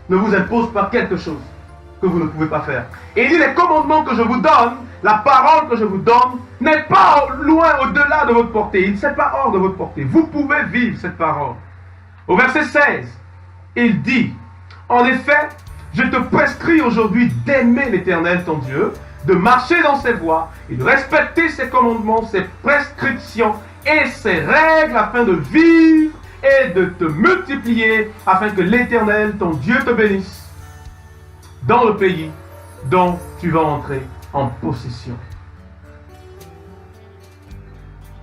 ne vous impose pas quelque chose que vous ne pouvez pas faire. Et il dit, les commandements que je vous donne, la parole que je vous donne, n'est pas loin, au-delà de votre portée. Il n'est pas hors de votre portée. Vous pouvez vivre cette parole. Au verset 16, il dit, en effet, je te prescris aujourd'hui d'aimer l'Éternel ton Dieu, de marcher dans ses voies et de respecter ses commandements, ses prescriptions et ses règles afin de vivre et de te multiplier afin que l'Éternel ton Dieu te bénisse dans le pays dont tu vas entrer en possession.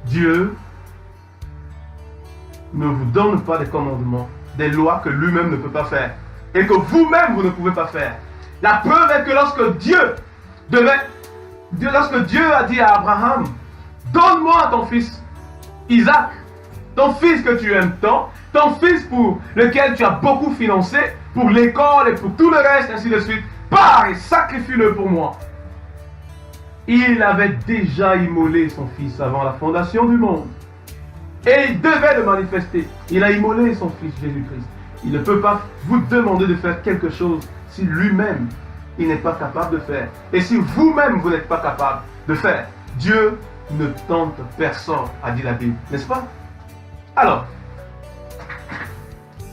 Dieu ne vous donne pas des commandements, des lois que lui-même ne peut pas faire et que vous-même vous ne pouvez pas faire. La preuve est que lorsque Dieu a dit à Abraham, donne-moi ton fils Isaac, ton fils que tu aimes tant, ton fils pour lequel tu as beaucoup financé, pour l'école et pour tout le reste, ainsi de suite, pars et sacrifie-le pour moi. Il avait déjà immolé son fils avant la fondation du monde. Et il devait le manifester. Il a immolé son fils Jésus-Christ. Il ne peut pas vous demander de faire quelque chose si lui-même, il n'est pas capable de faire. Et si vous-même, vous n'êtes pas capable de faire, Dieu ne tente personne, a dit la Bible. N'est-ce pas? Alors,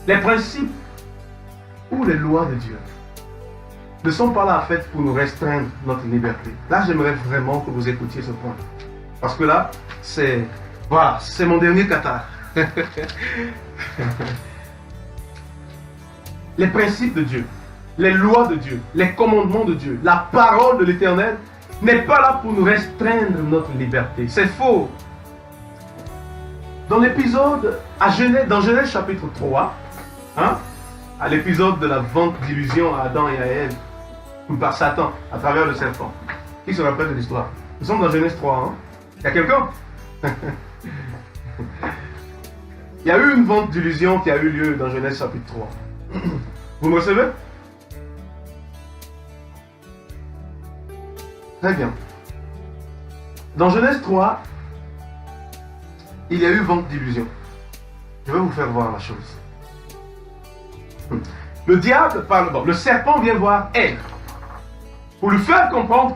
les principes ou les lois de Dieu ne sont pas là en fait pour nous restreindre notre liberté. Là, j'aimerais vraiment que vous écoutiez ce point. Parce que là, c'est mon dernier cathare. Les principes de Dieu, les lois de Dieu, les commandements de Dieu, la parole de l'Éternel n'est pas là pour nous restreindre notre liberté. C'est faux. Dans l'épisode, dans Genèse chapitre 3, à l'épisode de la vente d'illusion à Adam et à Ève, par Satan, à travers le serpent. Qui se rappelle de l'histoire? Nous sommes dans Genèse 3. Il y a quelqu'un? Il y a eu une vente d'illusion qui a eu lieu dans Genèse chapitre 3. Vous me recevez? Très bien. Dans Genèse 3, il y a eu vente d'illusion. Je vais vous faire voir la chose. Le diable, le serpent vient voir Ève pour lui faire comprendre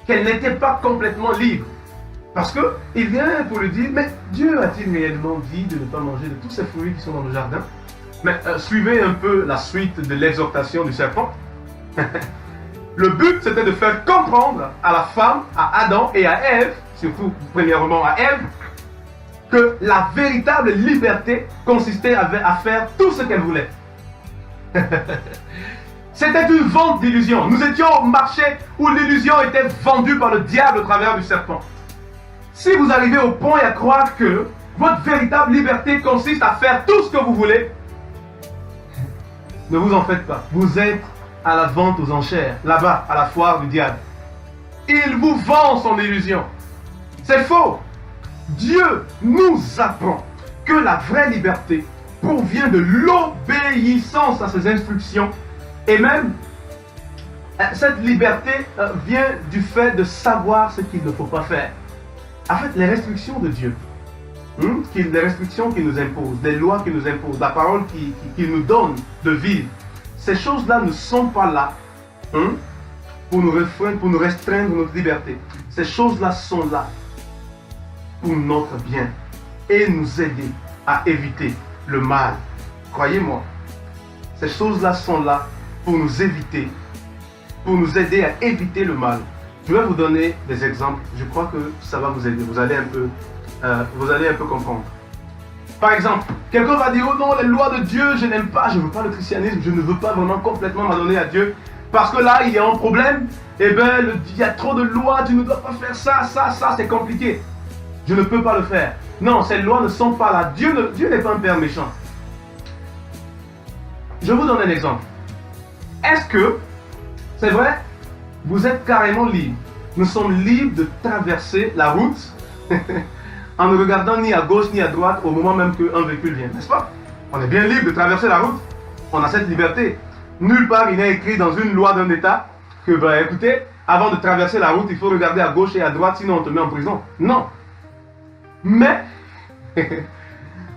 qu'elle n'était pas complètement libre. Parce qu'il vient pour lui dire, mais Dieu a-t-il réellement dit de ne pas manger de tous ces fruits qui sont dans le jardin? Mais suivez un peu la suite de l'exhortation du serpent. Le but, c'était de faire comprendre à la femme, à Adam et à Ève, surtout premièrement à Ève, que la véritable liberté consistait à faire tout ce qu'elle voulait. C'était une vente d'illusion. Nous étions au marché où l'illusion était vendue par le diable au travers du serpent. Si vous arrivez au point à croire que votre véritable liberté consiste à faire tout ce que vous voulez, ne vous en faites pas. Vous êtes à la vente aux enchères, là-bas, à la foire du diable. Il vous vend son illusion. C'est faux. Dieu nous apprend que la vraie liberté provient de l'obéissance à ses instructions. Et même, cette liberté vient du fait de savoir ce qu'il ne faut pas faire. En fait, les restrictions de Dieu, les restrictions qu'il nous impose, les lois qu'il nous impose, la parole qu'il nous donne de vivre, ces choses-là ne sont pas là pour nous restreindre notre liberté. Ces choses-là sont là pour notre bien et nous aider à éviter le mal. Croyez-moi, ces choses-là sont là pour nous aider à éviter le mal. Je vais vous donner des exemples. Je crois que ça va vous aider. Vous allez un peu vous allez un peu comprendre. Par exemple, quelqu'un va dire, oh non, les lois de Dieu, je n'aime pas, je ne veux pas le christianisme, je ne veux pas vraiment complètement m'adonner à Dieu, parce que là, il y a un problème, eh bien, il y a trop de lois, tu ne dois pas faire ça, c'est compliqué. Je ne peux pas le faire. Non, ces lois ne sont pas là. Dieu n'est pas un père méchant. Je vous donne un exemple. Est-ce que, c'est vrai, vous êtes carrément libre? Nous sommes libres de traverser la route en ne regardant ni à gauche ni à droite au moment même qu'un véhicule vient, n'est-ce pas? On est bien libre de traverser la route. On a cette liberté. Nulle part il n'est écrit dans une loi d'un État que, ben, écoutez, avant de traverser la route, il faut regarder à gauche et à droite, sinon on te met en prison. Non. Mais,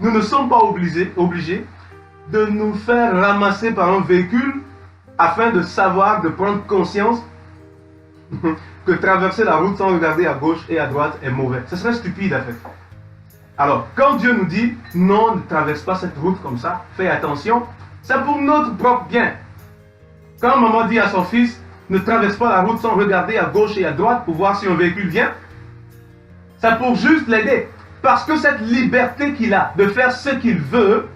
nous ne sommes pas obligés de nous faire ramasser par un véhicule afin de savoir, de prendre conscience que traverser la route sans regarder à gauche et à droite est mauvais. Ce serait stupide à faire. Alors, quand Dieu nous dit non, ne traverse pas cette route comme ça, fais attention, c'est pour notre propre bien. Quand maman dit à son fils ne traverse pas la route sans regarder à gauche et à droite pour voir si un véhicule vient, c'est pour juste l'aider. Parce que cette liberté qu'il a de faire ce qu'il veut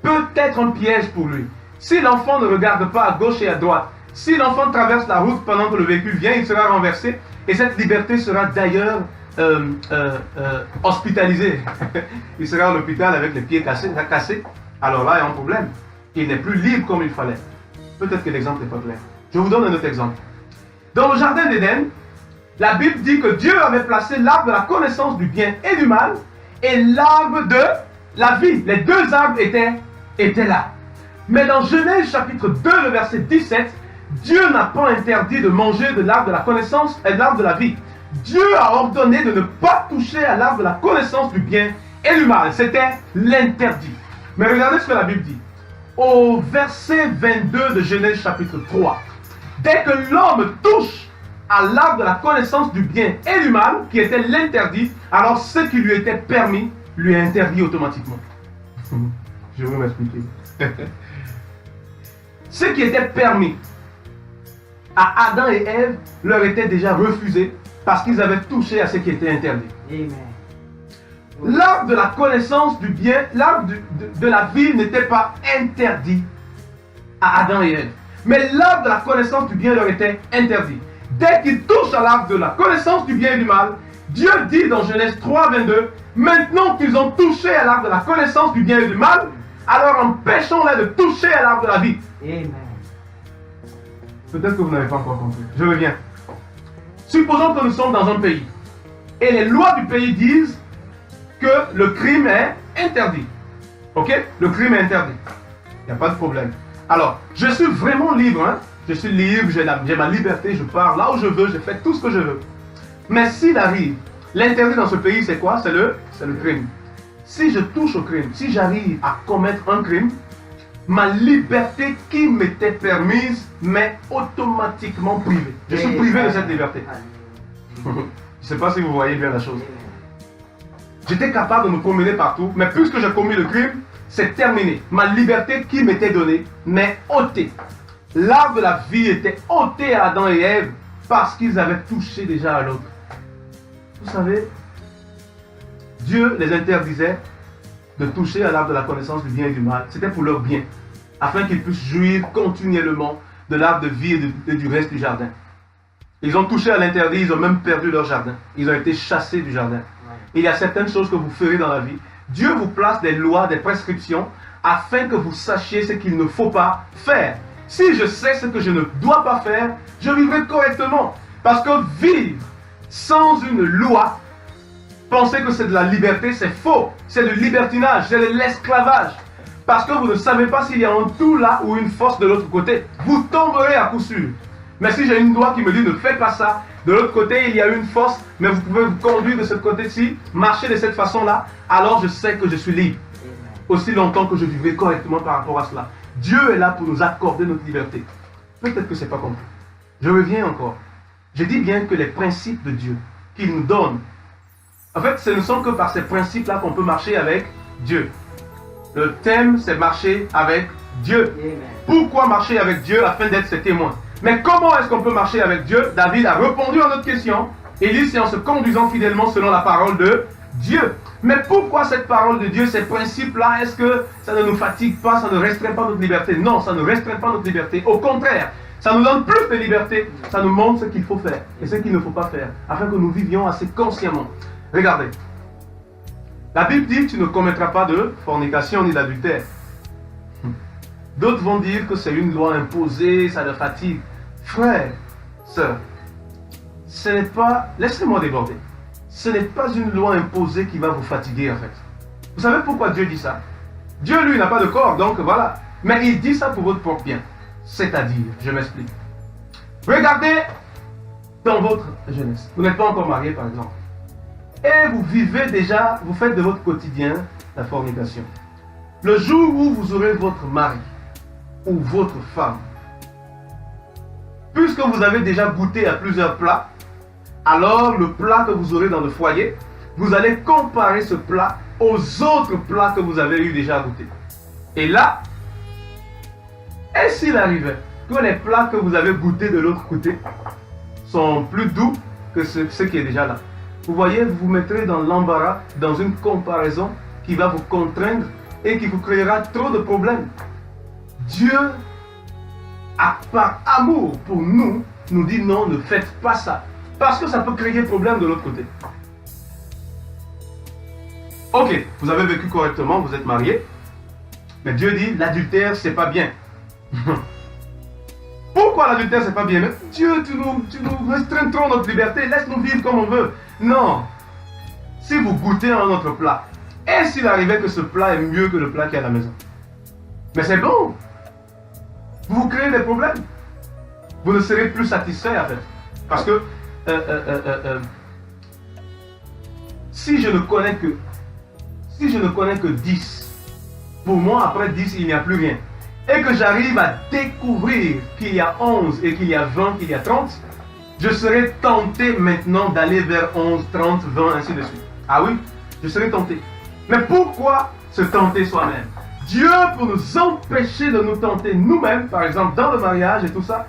peut être un piège pour lui. Si l'enfant ne regarde pas à gauche et à droite, si l'enfant traverse la route pendant que le véhicule vient, il sera renversé et cette liberté sera d'ailleurs hospitalisé. Il sera à l'hôpital avec les pieds cassés. Alors là, il y a un problème. Il n'est plus libre comme il fallait. Peut-être que l'exemple n'est pas clair. Je vous donne un autre exemple. Dans le jardin d'Éden, la Bible dit que Dieu avait placé l'arbre de la connaissance du bien et du mal et l'arbre de la vie. Les deux arbres étaient là. Mais dans Genèse chapitre 2, le verset 17, Dieu n'a pas interdit de manger de l'arbre de la connaissance et de l'arbre de la vie. Dieu a ordonné de ne pas toucher à l'arbre de la connaissance du bien et du mal. C'était l'interdit. Mais regardez ce que la Bible dit. Au verset 22 de Genèse chapitre 3. Dès que l'homme touche à l'arbre de la connaissance du bien et du mal, qui était l'interdit, alors ce qui lui était permis, lui est interdit automatiquement. Je vais m'expliquer. Ce qui était permis à Adam et Ève leur était déjà refusé parce qu'ils avaient touché à ce qui était interdit. Amen. L'arbre de la connaissance du bien, l'arbre de la vie n'était pas interdit à Adam et Ève. Mais l'arbre de la connaissance du bien leur était interdit. Dès qu'ils touchent à l'arbre de la connaissance du bien et du mal, Dieu dit dans Genèse 3, 22, maintenant qu'ils ont touché à l'arbre de la connaissance du bien et du mal, alors empêchons-les de toucher à l'arbre de la vie. Amen. Peut-être que vous n'avez pas encore compris. Je reviens. Supposons que nous sommes dans un pays et les lois du pays disent que le crime est interdit. Ok? Le crime est interdit. Il n'y a pas de problème. Alors, je suis vraiment libre. Hein? Je suis libre, j'ai ma liberté, je pars là où je veux, je fais tout ce que je veux. Mais s'il arrive, l'interdit dans ce pays, c'est quoi? C'est le crime. Si je touche au crime, si j'arrive à commettre un crime, ma liberté qui m'était permise m'est automatiquement privée. Je suis privé de cette liberté. Je ne sais pas si vous voyez bien la chose. J'étais capable de me promener partout, mais puisque j'ai commis le crime, c'est terminé. Ma liberté qui m'était donnée m'est ôtée. L'arbre de la vie était ôté à Adam et Ève parce qu'ils avaient touché déjà à l'autre. Vous savez, Dieu les interdisait de toucher à l'arbre de la connaissance du bien et du mal. C'était pour leur bien, afin qu'ils puissent jouir continuellement de l'arbre de vie et du reste du jardin. Ils ont touché à l'interdit, ils ont même perdu leur jardin. Ils ont été chassés du jardin. Il y a certaines choses que vous ferez dans la vie. Dieu vous place des lois, des prescriptions, afin que vous sachiez ce qu'il ne faut pas faire. Si je sais ce que je ne dois pas faire, je vivrai correctement. Parce que vivre sans une loi, penser que c'est de la liberté, c'est faux. C'est du libertinage, c'est de l'esclavage. Parce que vous ne savez pas s'il y a un tout là ou une force de l'autre côté. Vous tomberez à coup sûr. Mais si j'ai une loi qui me dit ne faites pas ça, de l'autre côté il y a une force, mais vous pouvez vous conduire de ce côté-ci, marcher de cette façon-là, alors je sais que je suis libre. Aussi longtemps que je vivrai correctement par rapport à cela. Dieu est là pour nous accorder notre liberté. Peut-être que ce n'est pas compris. Je reviens encore. Je dis bien que les principes de Dieu qu'il nous donne, en fait, ce ne sont que par ces principes-là qu'on peut marcher avec Dieu. Le thème, c'est marcher avec Dieu. Amen. Pourquoi marcher avec Dieu? Afin d'être ses témoins. Mais comment est-ce qu'on peut marcher avec Dieu? David a répondu à notre question. Il dit, c'est en se conduisant fidèlement selon la parole de Dieu. Mais pourquoi cette parole de Dieu, ces principes-là, est-ce que ça ne nous fatigue pas, ça ne restreint pas notre liberté? Non, ça ne restreint pas notre liberté. Au contraire, ça nous donne plus de liberté. Ça nous montre ce qu'il faut faire et ce qu'il ne faut pas faire, afin que nous vivions assez consciemment. Regardez. La Bible dit que tu ne commettras pas de fornication ni d'adultère. D'autres vont dire que c'est une loi imposée, ça le fatigue. Frère, sœur, ce n'est pas... Laissez-moi déborder. Ce n'est pas une loi imposée qui va vous fatiguer en fait. Vous savez pourquoi Dieu dit ça? Dieu, lui, n'a pas de corps, donc voilà. Mais il dit ça pour votre propre bien. C'est-à-dire, je m'explique. Regardez dans votre jeunesse. Vous n'êtes pas encore marié, par exemple. Et vous vivez déjà, vous faites de votre quotidien la fornication. Le jour où vous aurez votre mari ou votre femme, puisque vous avez déjà goûté à plusieurs plats, alors le plat que vous aurez dans le foyer, vous allez comparer ce plat aux autres plats que vous avez eu déjà à goûter. Et là, et s'il arrivait que les plats que vous avez goûtés de l'autre côté sont plus doux que ce qui est déjà là, vous voyez, vous vous mettrez dans l'embarras, dans une comparaison qui va vous contraindre et qui vous créera trop de problèmes. Dieu, par amour pour nous, nous dit non, ne faites pas ça. Parce que ça peut créer problème de l'autre côté. Ok, vous avez vécu correctement, vous êtes marié. Mais Dieu dit, l'adultère, c'est pas bien. Pourquoi l'adultère, c'est pas bien? Mais Dieu, tu nous restreins trop notre liberté, laisse-nous vivre comme on veut. Non. Si vous goûtez un autre plat, et s'il arrivait que ce plat est mieux que le plat qui est à la maison? Mais c'est bon. Vous créez des problèmes. Vous ne serez plus satisfait en fait. Parce que si je ne connais que 10, pour moi après 10 il n'y a plus rien. Et que j'arrive à découvrir qu'il y a 11 et qu'il y a 20, qu'il y a 30, je serai tenté maintenant d'aller vers 11, 30, 20, ainsi de suite. Ah oui, je serai tenté. Mais pourquoi se tenter soi-même? Dieu, pour nous empêcher de nous tenter nous-mêmes, par exemple dans le mariage et tout ça,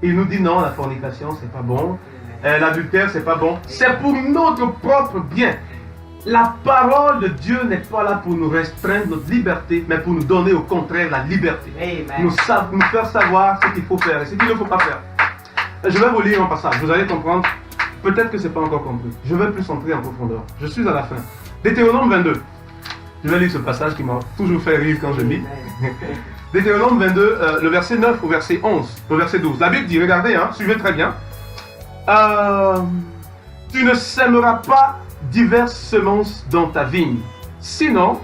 il nous dit non, la fornication c'est pas bon, l'adultère c'est pas bon, c'est pour notre propre bien. La parole de Dieu n'est pas là pour nous restreindre notre liberté, mais pour nous donner au contraire la liberté. Nous faire savoir ce qu'il faut faire et ce qu'il ne faut pas faire. Je vais vous lire un passage, vous allez comprendre. Peut-être que ce n'est pas encore compris. Je vais plus entrer en profondeur. Je suis à la fin. Deutéronome 22. Je vais lire ce passage qui m'a toujours fait rire quand je lis. Deutéronome 22, le verset 9 au verset 11, au verset 12. La Bible dit, regardez, hein, suivez très bien. Tu ne sèmeras pas diverses semences dans ta vigne. Sinon,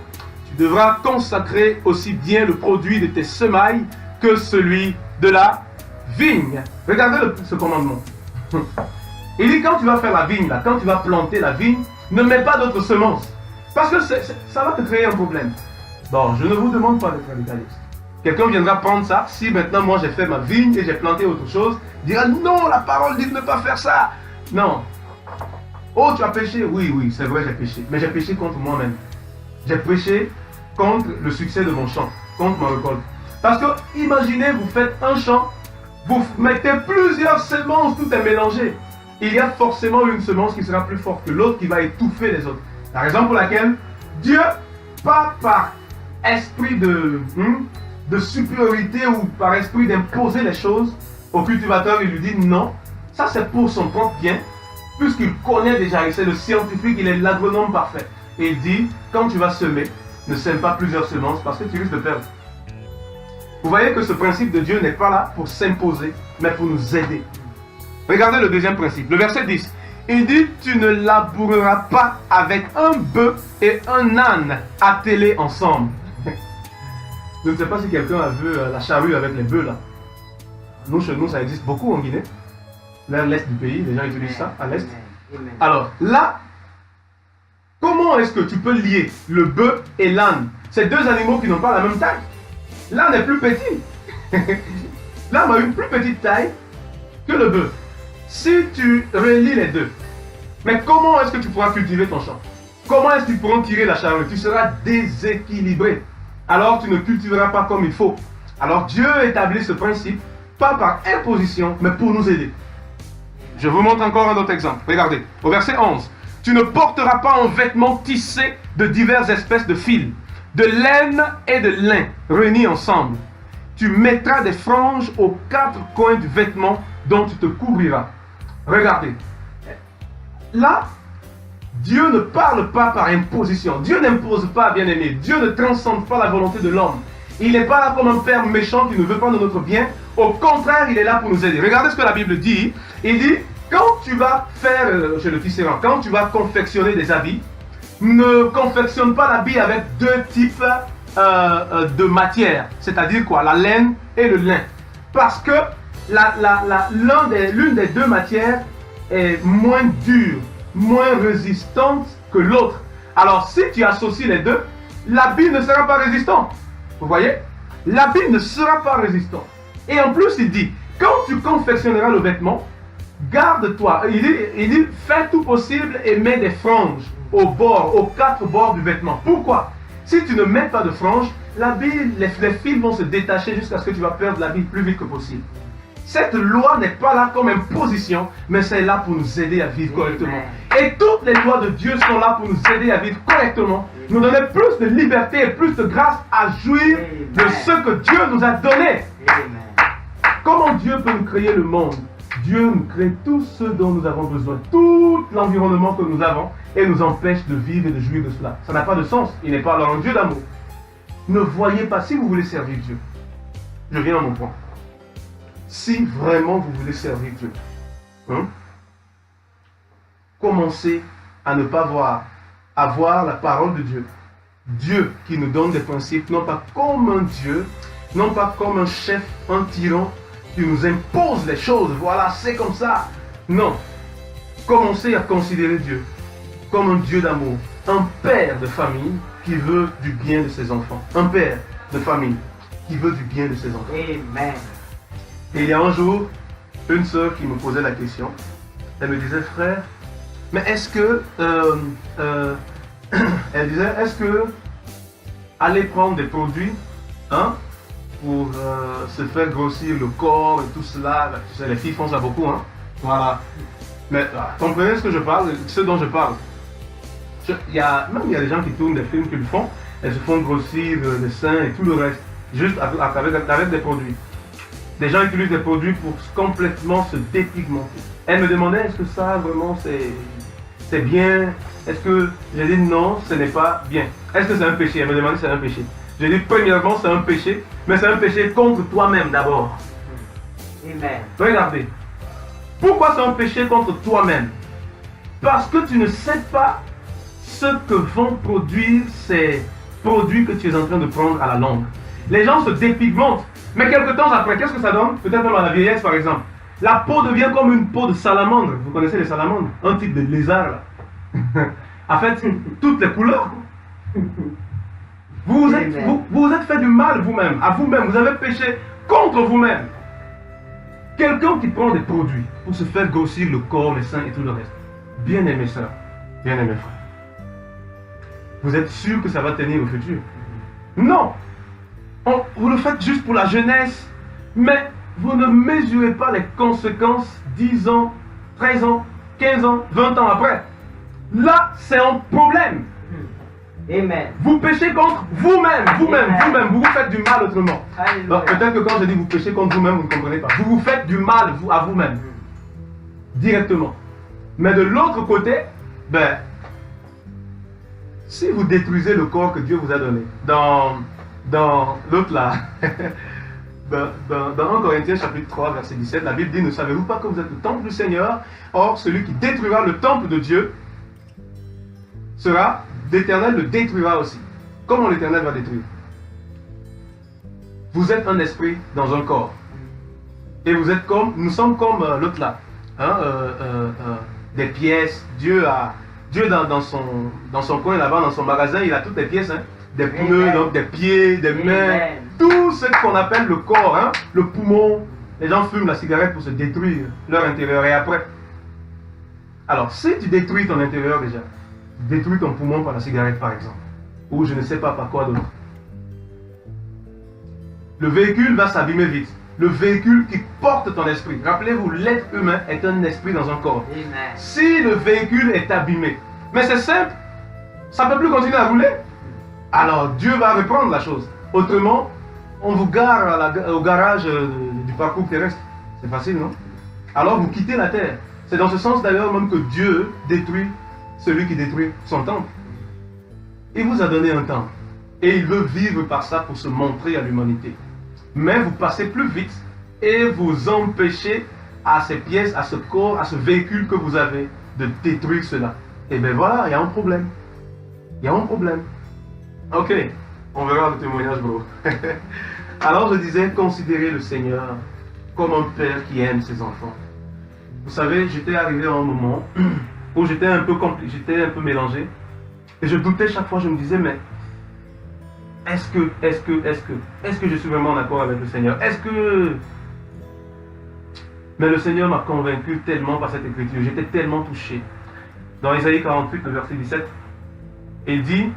tu devras consacrer aussi bien le produit de tes semailles que celui de la vigne. Regardez ce commandement. Il dit, quand tu vas faire la vigne, là, quand tu vas planter la vigne, ne mets pas d'autres semences. Parce que ça va te créer un problème. Bon, je ne vous demande pas d'être radical. Quelqu'un viendra prendre ça. Si maintenant moi j'ai fait ma vigne et j'ai planté autre chose, il dira non, la parole dit de ne pas faire ça. Non. Oh, tu as péché? Oui, oui, c'est vrai, j'ai péché. Mais j'ai péché contre moi-même. J'ai péché contre le succès de mon champ, contre ma récolte. Parce que, imaginez, vous faites un champ, vous mettez plusieurs semences, tout est mélangé. Il y a forcément une semence qui sera plus forte que l'autre, qui va étouffer les autres. La raison pour laquelle Dieu, pas par esprit de supériorité ou par esprit d'imposer les choses au cultivateur, il lui dit non, ça c'est pour son propre bien, puisqu'il connaît déjà, c'est le scientifique, il est l'agronome parfait. Et il dit, quand tu vas semer, ne sème pas plusieurs semences parce que tu risques de perdre. Vous voyez que ce principe de Dieu n'est pas là pour s'imposer, mais pour nous aider. Regardez le deuxième principe, le verset 10. Il dit, tu ne laboureras pas avec un bœuf et un âne attelés ensemble. Je ne sais pas si quelqu'un a vu la charrue avec les bœufs là. Nous, chez nous, ça existe beaucoup en Guinée. Vers l'est du pays, les gens utilisent ça, à l'est. Alors, là, comment est-ce que tu peux lier le bœuf et l'âne? Ces deux animaux qui n'ont pas la même taille. L'âne est plus petit. L'âne a une plus petite taille que le bœuf. Si tu relis les deux, mais comment est-ce que tu pourras cultiver ton champ? Comment est-ce qu'ils pourront tirer la charrue? Tu seras déséquilibré. Alors tu ne cultiveras pas comme il faut. Alors Dieu établit ce principe, pas par imposition, mais pour nous aider. Je vous montre encore un autre exemple. Regardez, au verset 11. Tu ne porteras pas un vêtement tissé de diverses espèces de fils, de laine et de lin réunis ensemble. Tu mettras des franges aux 4 coins du vêtement dont tu te couvriras. Regardez. Là, Dieu ne parle pas par imposition. Dieu n'impose pas, bien-aimé. Dieu ne transcende pas la volonté de l'homme. Il n'est pas là comme un père méchant qui ne veut pas de notre bien. Au contraire, il est là pour nous aider. Regardez ce que la Bible dit. Il dit, quand tu vas faire, chez le tisserand, quand tu vas confectionner des habits, ne confectionne pas l'habit avec 2 types de matière. C'est-à-dire quoi? La laine et le lin. Parce que l'une des 2 matières est moins dure, moins résistante que l'autre. Alors si tu associes les 2, l'habit ne sera pas résistant. Vous voyez? L'habit ne sera pas résistant. Et en plus il dit, quand tu confectionneras le vêtement, garde-toi. Il dit, fais tout possible et mets des franges aux 4 bords du vêtement. Pourquoi? Si tu ne mets pas de franges, l'habit, les fils vont se détacher jusqu'à ce que tu vas perdre l'habit plus vite que possible. Cette loi n'est pas là comme imposition, mais c'est là pour nous aider à vivre correctement. Et toutes les lois de Dieu sont là pour nous aider à vivre correctement, nous donner plus de liberté et plus de grâce à jouir de ce que Dieu nous a donné. Comment Dieu peut nous créer le monde? Dieu nous crée tout ce dont nous avons besoin, tout l'environnement que nous avons, et nous empêche de vivre et de jouir de cela. Ça n'a pas de sens. Il n'est pas alors un Dieu d'amour. Ne voyez pas, si vous voulez servir Dieu, je viens à mon point. Si vraiment vous voulez servir Dieu, commencez à ne pas avoir la parole de Dieu. Dieu qui nous donne des principes, non pas comme un Dieu, non pas comme un chef, un tyran, qui nous impose les choses. Voilà, c'est comme ça. Non. Commencez à considérer Dieu comme un Dieu d'amour, un père de famille qui veut du bien de ses enfants. Un père de famille qui veut du bien de ses enfants. Amen. Et il y a un jour, une sœur qui me posait la question. Elle me disait, frère, mais est-ce que... elle disait, est-ce que aller prendre des produits pour se faire grossir le corps et tout cela, tu sais, les filles font ça beaucoup, voilà. Mais comprenez ce que je parle, ce dont je parle. Il y a des gens qui tournent des films qui le font, elles se font grossir les seins et tout le reste, juste avec des produits. Des gens utilisent des produits pour complètement se dépigmenter. Elle me demandait, est-ce que ça vraiment c'est bien? Est-ce que... J'ai dit non, ce n'est pas bien. Est-ce que c'est un péché? Elle me demandait si c'est un péché. J'ai dit premièrement c'est un péché, mais c'est un péché contre toi-même d'abord. Amen. Regardez. Pourquoi c'est un péché contre toi-même? Parce que tu ne sais pas ce que vont produire ces produits que tu es en train de prendre à la longue. Les gens se dépigmentent, mais quelques temps après, qu'est-ce que ça donne? Peut-être même à la vieillesse par exemple. La peau devient comme une peau de salamandre. Vous connaissez les salamandres? Un type de lézard là. En fait, toutes les couleurs. Vous vous êtes fait du mal vous-même, à vous-même. Vous avez péché contre vous-même. Quelqu'un qui prend des produits pour se faire grossir le corps, les seins et tout le reste. Bien-aimé sœur, bien-aimé frère. Vous êtes sûr que ça va tenir au futur? Non. Vous le faites juste pour la jeunesse, mais vous ne mesurez pas les conséquences 10 ans, 13 ans, 15 ans, 20 ans après. Là, c'est un problème. Amen. Vous péchez contre vous-même, vous vous faites du mal autrement. Peut-être que quand je dis vous péchez contre vous-même, vous ne comprenez pas. Vous vous faites du mal à vous-même, directement. Mais de l'autre côté, si vous détruisez le corps que Dieu vous a donné, dans l'autre là, dans 1 Corinthiens chapitre 3 verset 17, la Bible dit, ne savez-vous pas que vous êtes le temple du Seigneur? Or, celui qui détruira le temple de Dieu l'Éternel le détruira aussi. Comment l'Éternel va détruire? Vous êtes un esprit dans un corps. Et nous sommes comme l'autre là. Des pièces. Dieu dans son coin là-bas, dans son magasin, il a toutes les pièces. Des pneus, donc des pieds, des mains. Tout ce qu'on appelle le corps. Le poumon. Les gens fument la cigarette pour se détruire leur intérieur. Et après. Alors, si tu détruis ton intérieur déjà, détruis ton poumon par la cigarette par exemple, ou je ne sais pas par quoi d'autre, le véhicule va s'abîmer vite. Le véhicule qui porte ton esprit, rappelez-vous, l'être humain est un esprit dans un corps. Amen. Si le véhicule est abîmé, Mais c'est simple, ça ne peut plus continuer à rouler. Alors Dieu va reprendre la chose. Autrement, on vous gare au garage du parcours terrestre. C'est facile, non? Alors vous quittez la terre. C'est dans ce sens d'ailleurs même que Dieu détruit celui qui détruit son temple. Il vous a donné un temple. Et il veut vivre par ça pour se montrer à l'humanité. Mais vous passez plus vite et vous empêchez à ces pièces, à ce corps, à ce véhicule que vous avez de détruire cela. Et bien voilà, il y a un problème. Il y a un problème. Ok, on verra le témoignage, bro. Alors je disais, considérez le Seigneur comme un père qui aime ses enfants. Vous savez, j'étais arrivé à un moment où j'étais un peu mélangé. Et je doutais chaque fois, je me disais, mais est-ce que je suis vraiment d'accord avec le Seigneur? Mais le Seigneur m'a convaincu tellement par cette écriture, j'étais tellement touché. Dans Isaïe 48, le verset 17, il dit,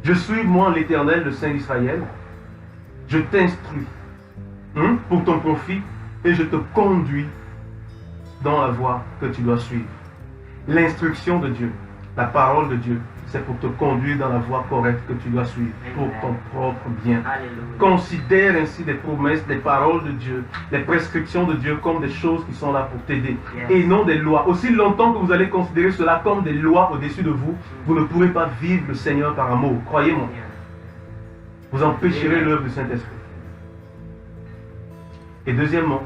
je suis moi l'Éternel, le Saint d'Israël, je t'instruis pour ton profit et je te conduis dans la voie que tu dois suivre. L'instruction de Dieu, la parole de Dieu, c'est pour te conduire dans la voie correcte que tu dois suivre, pour ton propre bien. Alléluia. Considère ainsi des promesses, des paroles de Dieu, des prescriptions de Dieu comme des choses qui sont là pour t'aider, et non des lois. Aussi longtemps que vous allez considérer cela comme des lois au-dessus de vous, vous ne pourrez pas vivre le Seigneur par amour. Croyez-moi. Vous empêcherez l'œuvre du Saint-Esprit. Et deuxièmement,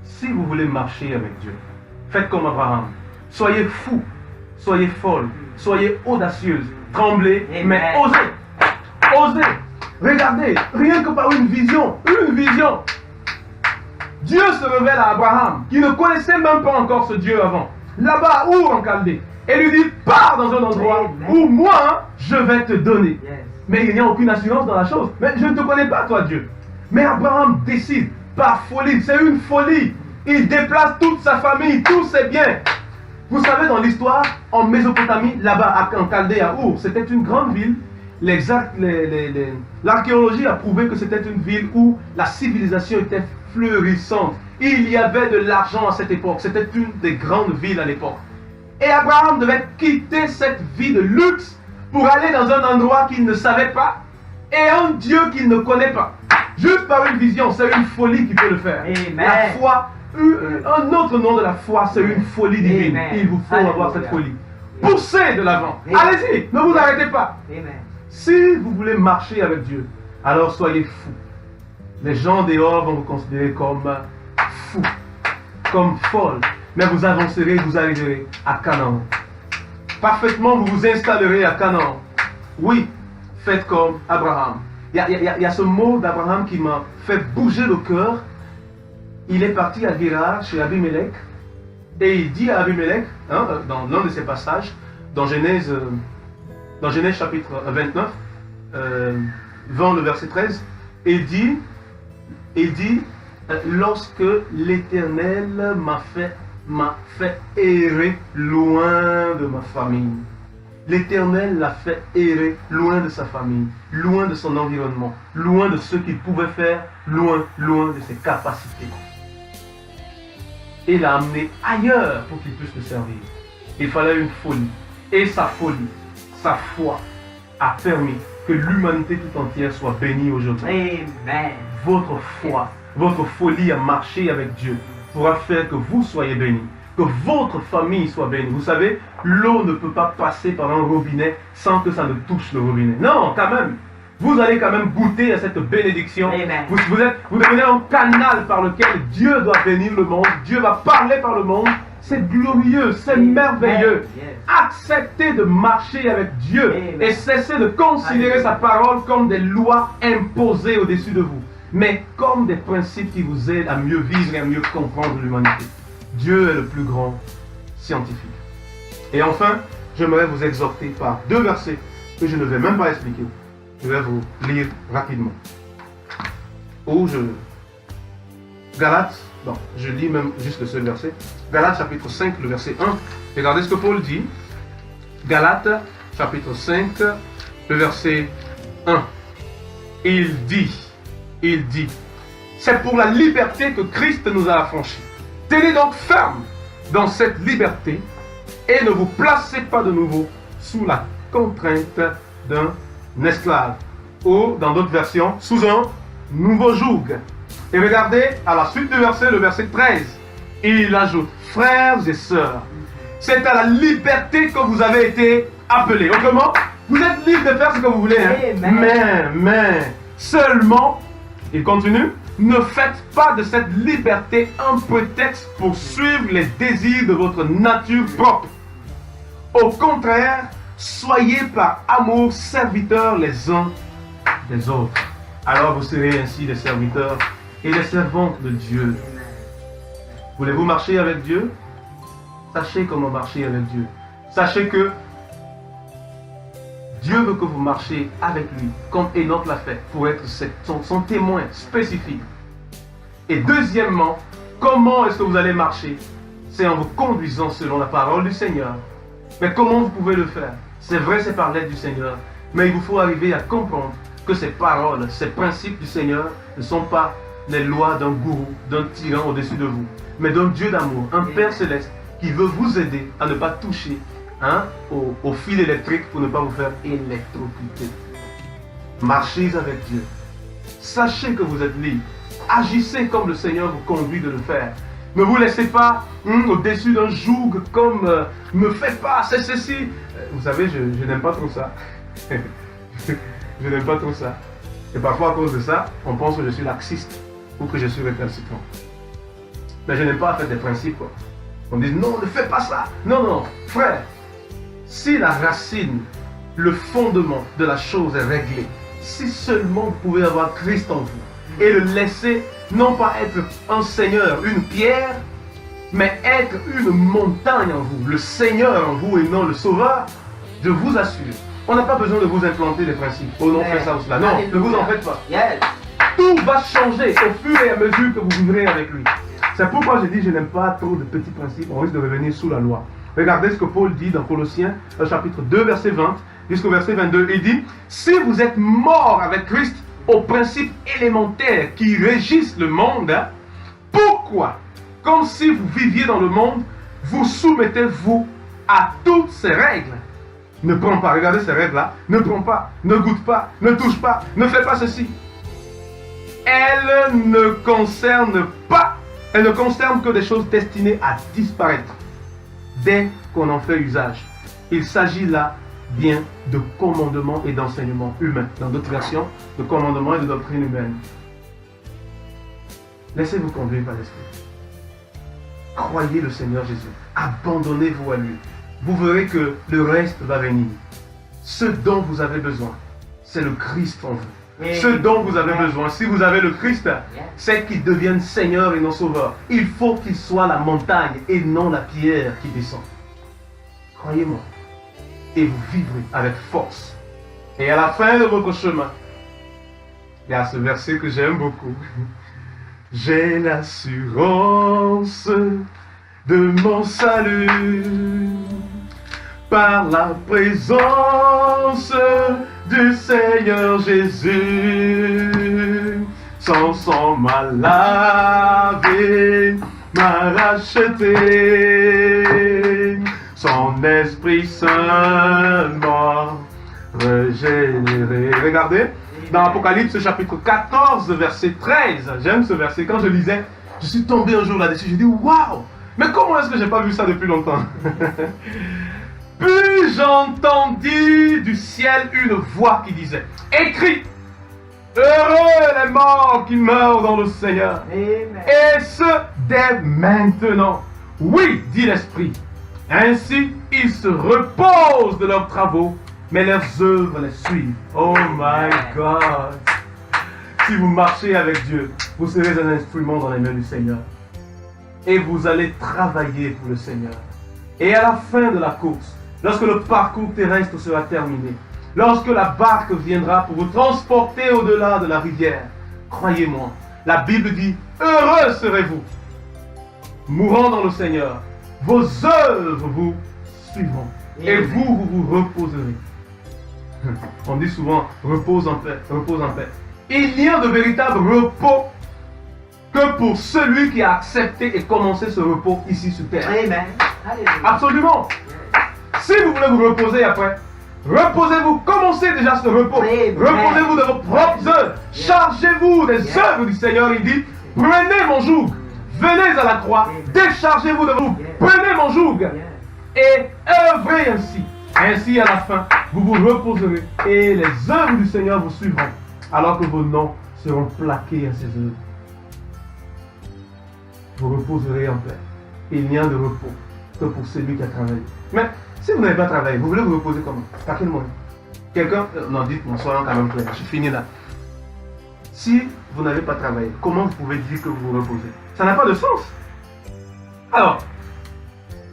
si vous voulez marcher avec Dieu, faites comme Abraham. Soyez fous, soyez folles, soyez audacieuses, tremblez, mais osez. Osez. Regardez, rien que par une vision. Dieu se révèle à Abraham, qui ne connaissait même pas encore ce Dieu avant, là-bas à Our en Chaldée, et lui dit, pars dans un endroit où moi, je vais te donner. Mais il n'y a aucune assurance dans la chose. Mais je ne te connais pas, toi, Dieu. Mais Abraham décide, par folie, c'est une folie. Il déplace toute sa famille, tous ses biens. Vous savez, dans l'histoire, en Mésopotamie, là-bas, en Chaldée, à Our, c'était une grande ville. L'archéologie a prouvé que c'était une ville où la civilisation était fleurissante. Il y avait de l'argent à cette époque. C'était une des grandes villes à l'époque. Et Abraham devait quitter cette vie de luxe pour aller dans un endroit qu'il ne savait pas et un Dieu qu'il ne connaît pas. Juste par une vision, c'est une folie qui peut le faire. Amen. La foi, un autre nom de la foi, c'est une folie divine. Amen. Il vous faut avoir cette folie. Poussez de l'avant. Amen. Allez-y, ne vous arrêtez pas. Amen. Si vous voulez marcher avec Dieu, alors soyez fous. Les gens dehors vont vous considérer comme fous, comme folles. Mais vous avancerez, vous arriverez à Canaan. Parfaitement, vous vous installerez à Canaan. Oui, faites comme Abraham. Il y a ce mot d'Abraham qui m'a fait bouger le cœur. Il est parti à Guérar, chez Abimelech, et il dit à Abimelech, dans l'un de ses passages, dans Genèse chapitre 29, vers le verset 13, il dit, lorsque l'Éternel m'a fait errer loin de ma famille. L'Éternel l'a fait errer loin de sa famille, loin de son environnement, loin de ce qu'il pouvait faire, loin de ses capacités. Et l'a amené ailleurs pour qu'il puisse le servir. Il fallait une folie. Et sa folie, sa foi, a permis que l'humanité tout entière soit bénie aujourd'hui. Amen. Votre foi, votre folie à marcher avec Dieu pourra faire que vous soyez bénis, que votre famille soit bénie. Vous savez, l'eau ne peut pas passer par un robinet sans que ça ne touche le robinet. Non, quand même. Vous allez quand même goûter à cette bénédiction. Amen. Vous devenez un canal par lequel Dieu doit bénir le monde. Dieu va parler par le monde. C'est glorieux, c'est merveilleux. Yes. Acceptez de marcher avec Dieu. Amen. Et cessez de considérer sa parole comme des lois imposées au-dessus de vous, mais comme des principes qui vous aident à mieux vivre et à mieux comprendre l'humanité. Dieu est le plus grand scientifique. Et enfin, j'aimerais vous exhorter par deux versets que je ne vais même pas expliquer. Je vais vous lire rapidement. Galates, je lis même juste le seul verset. Galates chapitre 5, le verset 1. Regardez ce que Paul dit. Galates chapitre 5, le verset 1. Il dit, c'est pour la liberté que Christ nous a affranchis. Tenez donc ferme dans cette liberté et ne vous placez pas de nouveau sous la contrainte d'un esclave. Ou, dans d'autres versions, sous un nouveau joug. Et regardez, à la suite du verset, le verset 13, il ajoute, frères et sœurs, c'est à la liberté que vous avez été appelés. Autrement, vous êtes libres de faire ce que vous voulez. Hein? Mais, seulement, il continue, ne faites pas de cette liberté un prétexte pour suivre les désirs de votre nature propre. Au contraire, soyez par amour serviteurs les uns des autres. Alors vous serez ainsi des serviteurs et des servantes de Dieu. Voulez-vous marcher avec Dieu? Sachez comment marcher avec Dieu. Sachez que Dieu veut que vous marchiez avec lui, comme Enoch l'a fait, pour être son témoin spécifique. Et deuxièmement, comment est-ce que vous allez marcher? C'est en vous conduisant selon la parole du Seigneur. Mais comment vous pouvez le faire? C'est vrai, c'est par l'aide du Seigneur, mais il vous faut arriver à comprendre que ces paroles, ces principes du Seigneur ne sont pas les lois d'un gourou, d'un tyran au-dessus de vous, mais d'un Dieu d'amour, un Père céleste qui veut vous aider à ne pas toucher au fil électrique pour ne pas vous faire électrocuter. Marchez avec Dieu. Sachez que vous êtes libre. Agissez comme le Seigneur vous conduit de le faire. Ne vous laissez pas au-dessus d'un joug comme me fais pas, c'est ceci. Vous savez, je n'aime pas trop ça. Je n'aime pas trop ça. Et parfois à cause de ça, on pense que je suis laxiste ou que je suis récalcitrant. Mais je n'aime pas faire des principes. Quoi. On dit non, ne fais pas ça. Non, non, frère. Si la racine, le fondement de la chose est réglé, si seulement vous pouvez avoir Christ en vous et le laisser non pas être un Seigneur, une pierre, mais être une montagne en vous, le Seigneur en vous et non le Sauveur, je vous assure, on n'a pas besoin de vous implanter des principes. Oh non, fais ça ou cela. Non, ne vous en faites pas. Tout va changer au fur et à mesure que vous vivrez avec lui. C'est pourquoi je dis je n'aime pas trop de petits principes, on risque de revenir sous la loi. Regardez ce que Paul dit dans Colossiens, chapitre 2, verset 20, jusqu'au verset 22. Il dit, si vous êtes morts avec Christ aux principes élémentaires qui régissent le monde, pourquoi, comme si vous viviez dans le monde, vous soumettez-vous à toutes ces règles? Ne prends pas, regardez ces règles-là, ne prends pas, ne goûte pas, ne touche pas, ne fais pas ceci. Elles ne concernent que des choses destinées à disparaître dès qu'on en fait usage. Il s'agit là bien de commandements et d'enseignements humains. Dans d'autres versions, de commandements et de doctrines humaines. Laissez-vous conduire par l'Esprit. Croyez le Seigneur Jésus. Abandonnez-vous à lui. Vous verrez que le reste va venir. Ce dont vous avez besoin, c'est le Christ en vous. Ce dont vous avez besoin, si vous avez le Christ, c'est qu'il devienne Seigneur et non Sauveur. Il faut qu'il soit la montagne et non la pierre qui descend. Croyez-moi. Et vous vivrez avec force. Et à la fin de votre chemin, il y a ce verset que j'aime beaucoup. J'ai l'assurance de mon salut par la présence du Seigneur Jésus. Son sang m'a lavé, m'a racheté. Son Esprit Saint m'a régénéré. Regardez, dans Apocalypse chapitre 14, verset 13, j'aime ce verset. Quand je lisais, je suis tombé un jour là-dessus, j'ai dit waouh, mais comment est-ce que je n'ai pas vu ça depuis longtemps? Puis j'entendis du ciel une voix qui disait, écris, heureux les morts qui meurent dans le Seigneur. Amen. Et ce dès maintenant. Oui, dit l'Esprit. Ainsi, ils se reposent de leurs travaux, mais leurs œuvres les suivent. Oh my God! Si vous marchez avec Dieu, vous serez un instrument dans les mains du Seigneur. Et vous allez travailler pour le Seigneur. Et à la fin de la course, lorsque le parcours terrestre sera terminé, lorsque la barque viendra pour vous transporter au-delà de la rivière, croyez-moi, la Bible dit, heureux serez-vous, mourant dans le Seigneur. Vos œuvres vous suivront. Et vous vous reposerez. On dit souvent, repose en paix, repose en paix. Il n'y a de véritable repos que pour celui qui a accepté et commencé ce repos ici sur terre. Amen. Hallelujah. Absolument. Si vous voulez vous reposer après, reposez-vous, commencez déjà ce repos. Amen. Reposez-vous de vos propres œuvres. Chargez-vous des œuvres du Seigneur. Il dit, prenez mon joug, venez à la croix, déchargez-vous de vous, prenez mon joug et œuvrez ainsi. Ainsi à la fin, vous vous reposerez et les œuvres du Seigneur vous suivront, alors que vos noms seront plaqués à ces œuvres. Vous reposerez en paix. Il n'y a de repos que pour celui qui a travaillé. Mais si vous n'avez pas travaillé, vous voulez vous reposer comment? Par quel moyen? Quelqu'un, non, dites-moi, soyons quand même clairs, je finis là. Si vous n'avez pas travaillé, comment vous pouvez dire que vous vous reposez? Ça n'a pas de sens. Alors,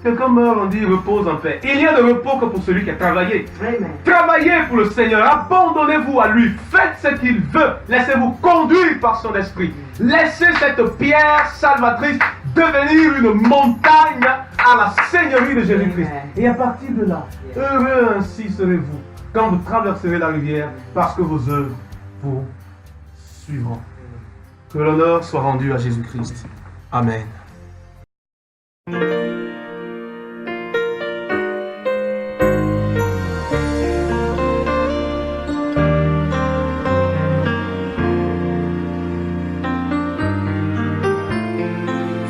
quelqu'un meurt, on dit repose en paix. Il n'y a de repos que pour celui qui a travaillé. Amen. Travaillez pour le Seigneur, abandonnez-vous à lui, faites ce qu'il veut, laissez-vous conduire par son esprit. Laissez cette pierre salvatrice devenir une montagne à la Seigneurie de Jésus-Christ. Amen. Et à partir de là, heureux ainsi serez-vous quand vous traverserez la rivière, parce que vos œuvres vous suivront. Que l'honneur soit rendu à Jésus-Christ. Amen.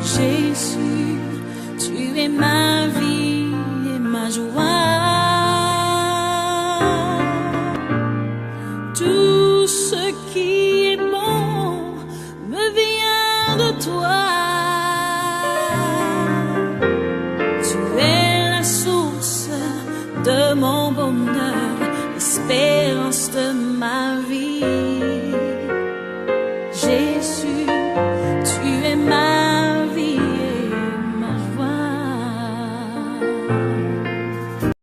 Jésus, tu es ma vie et ma joie.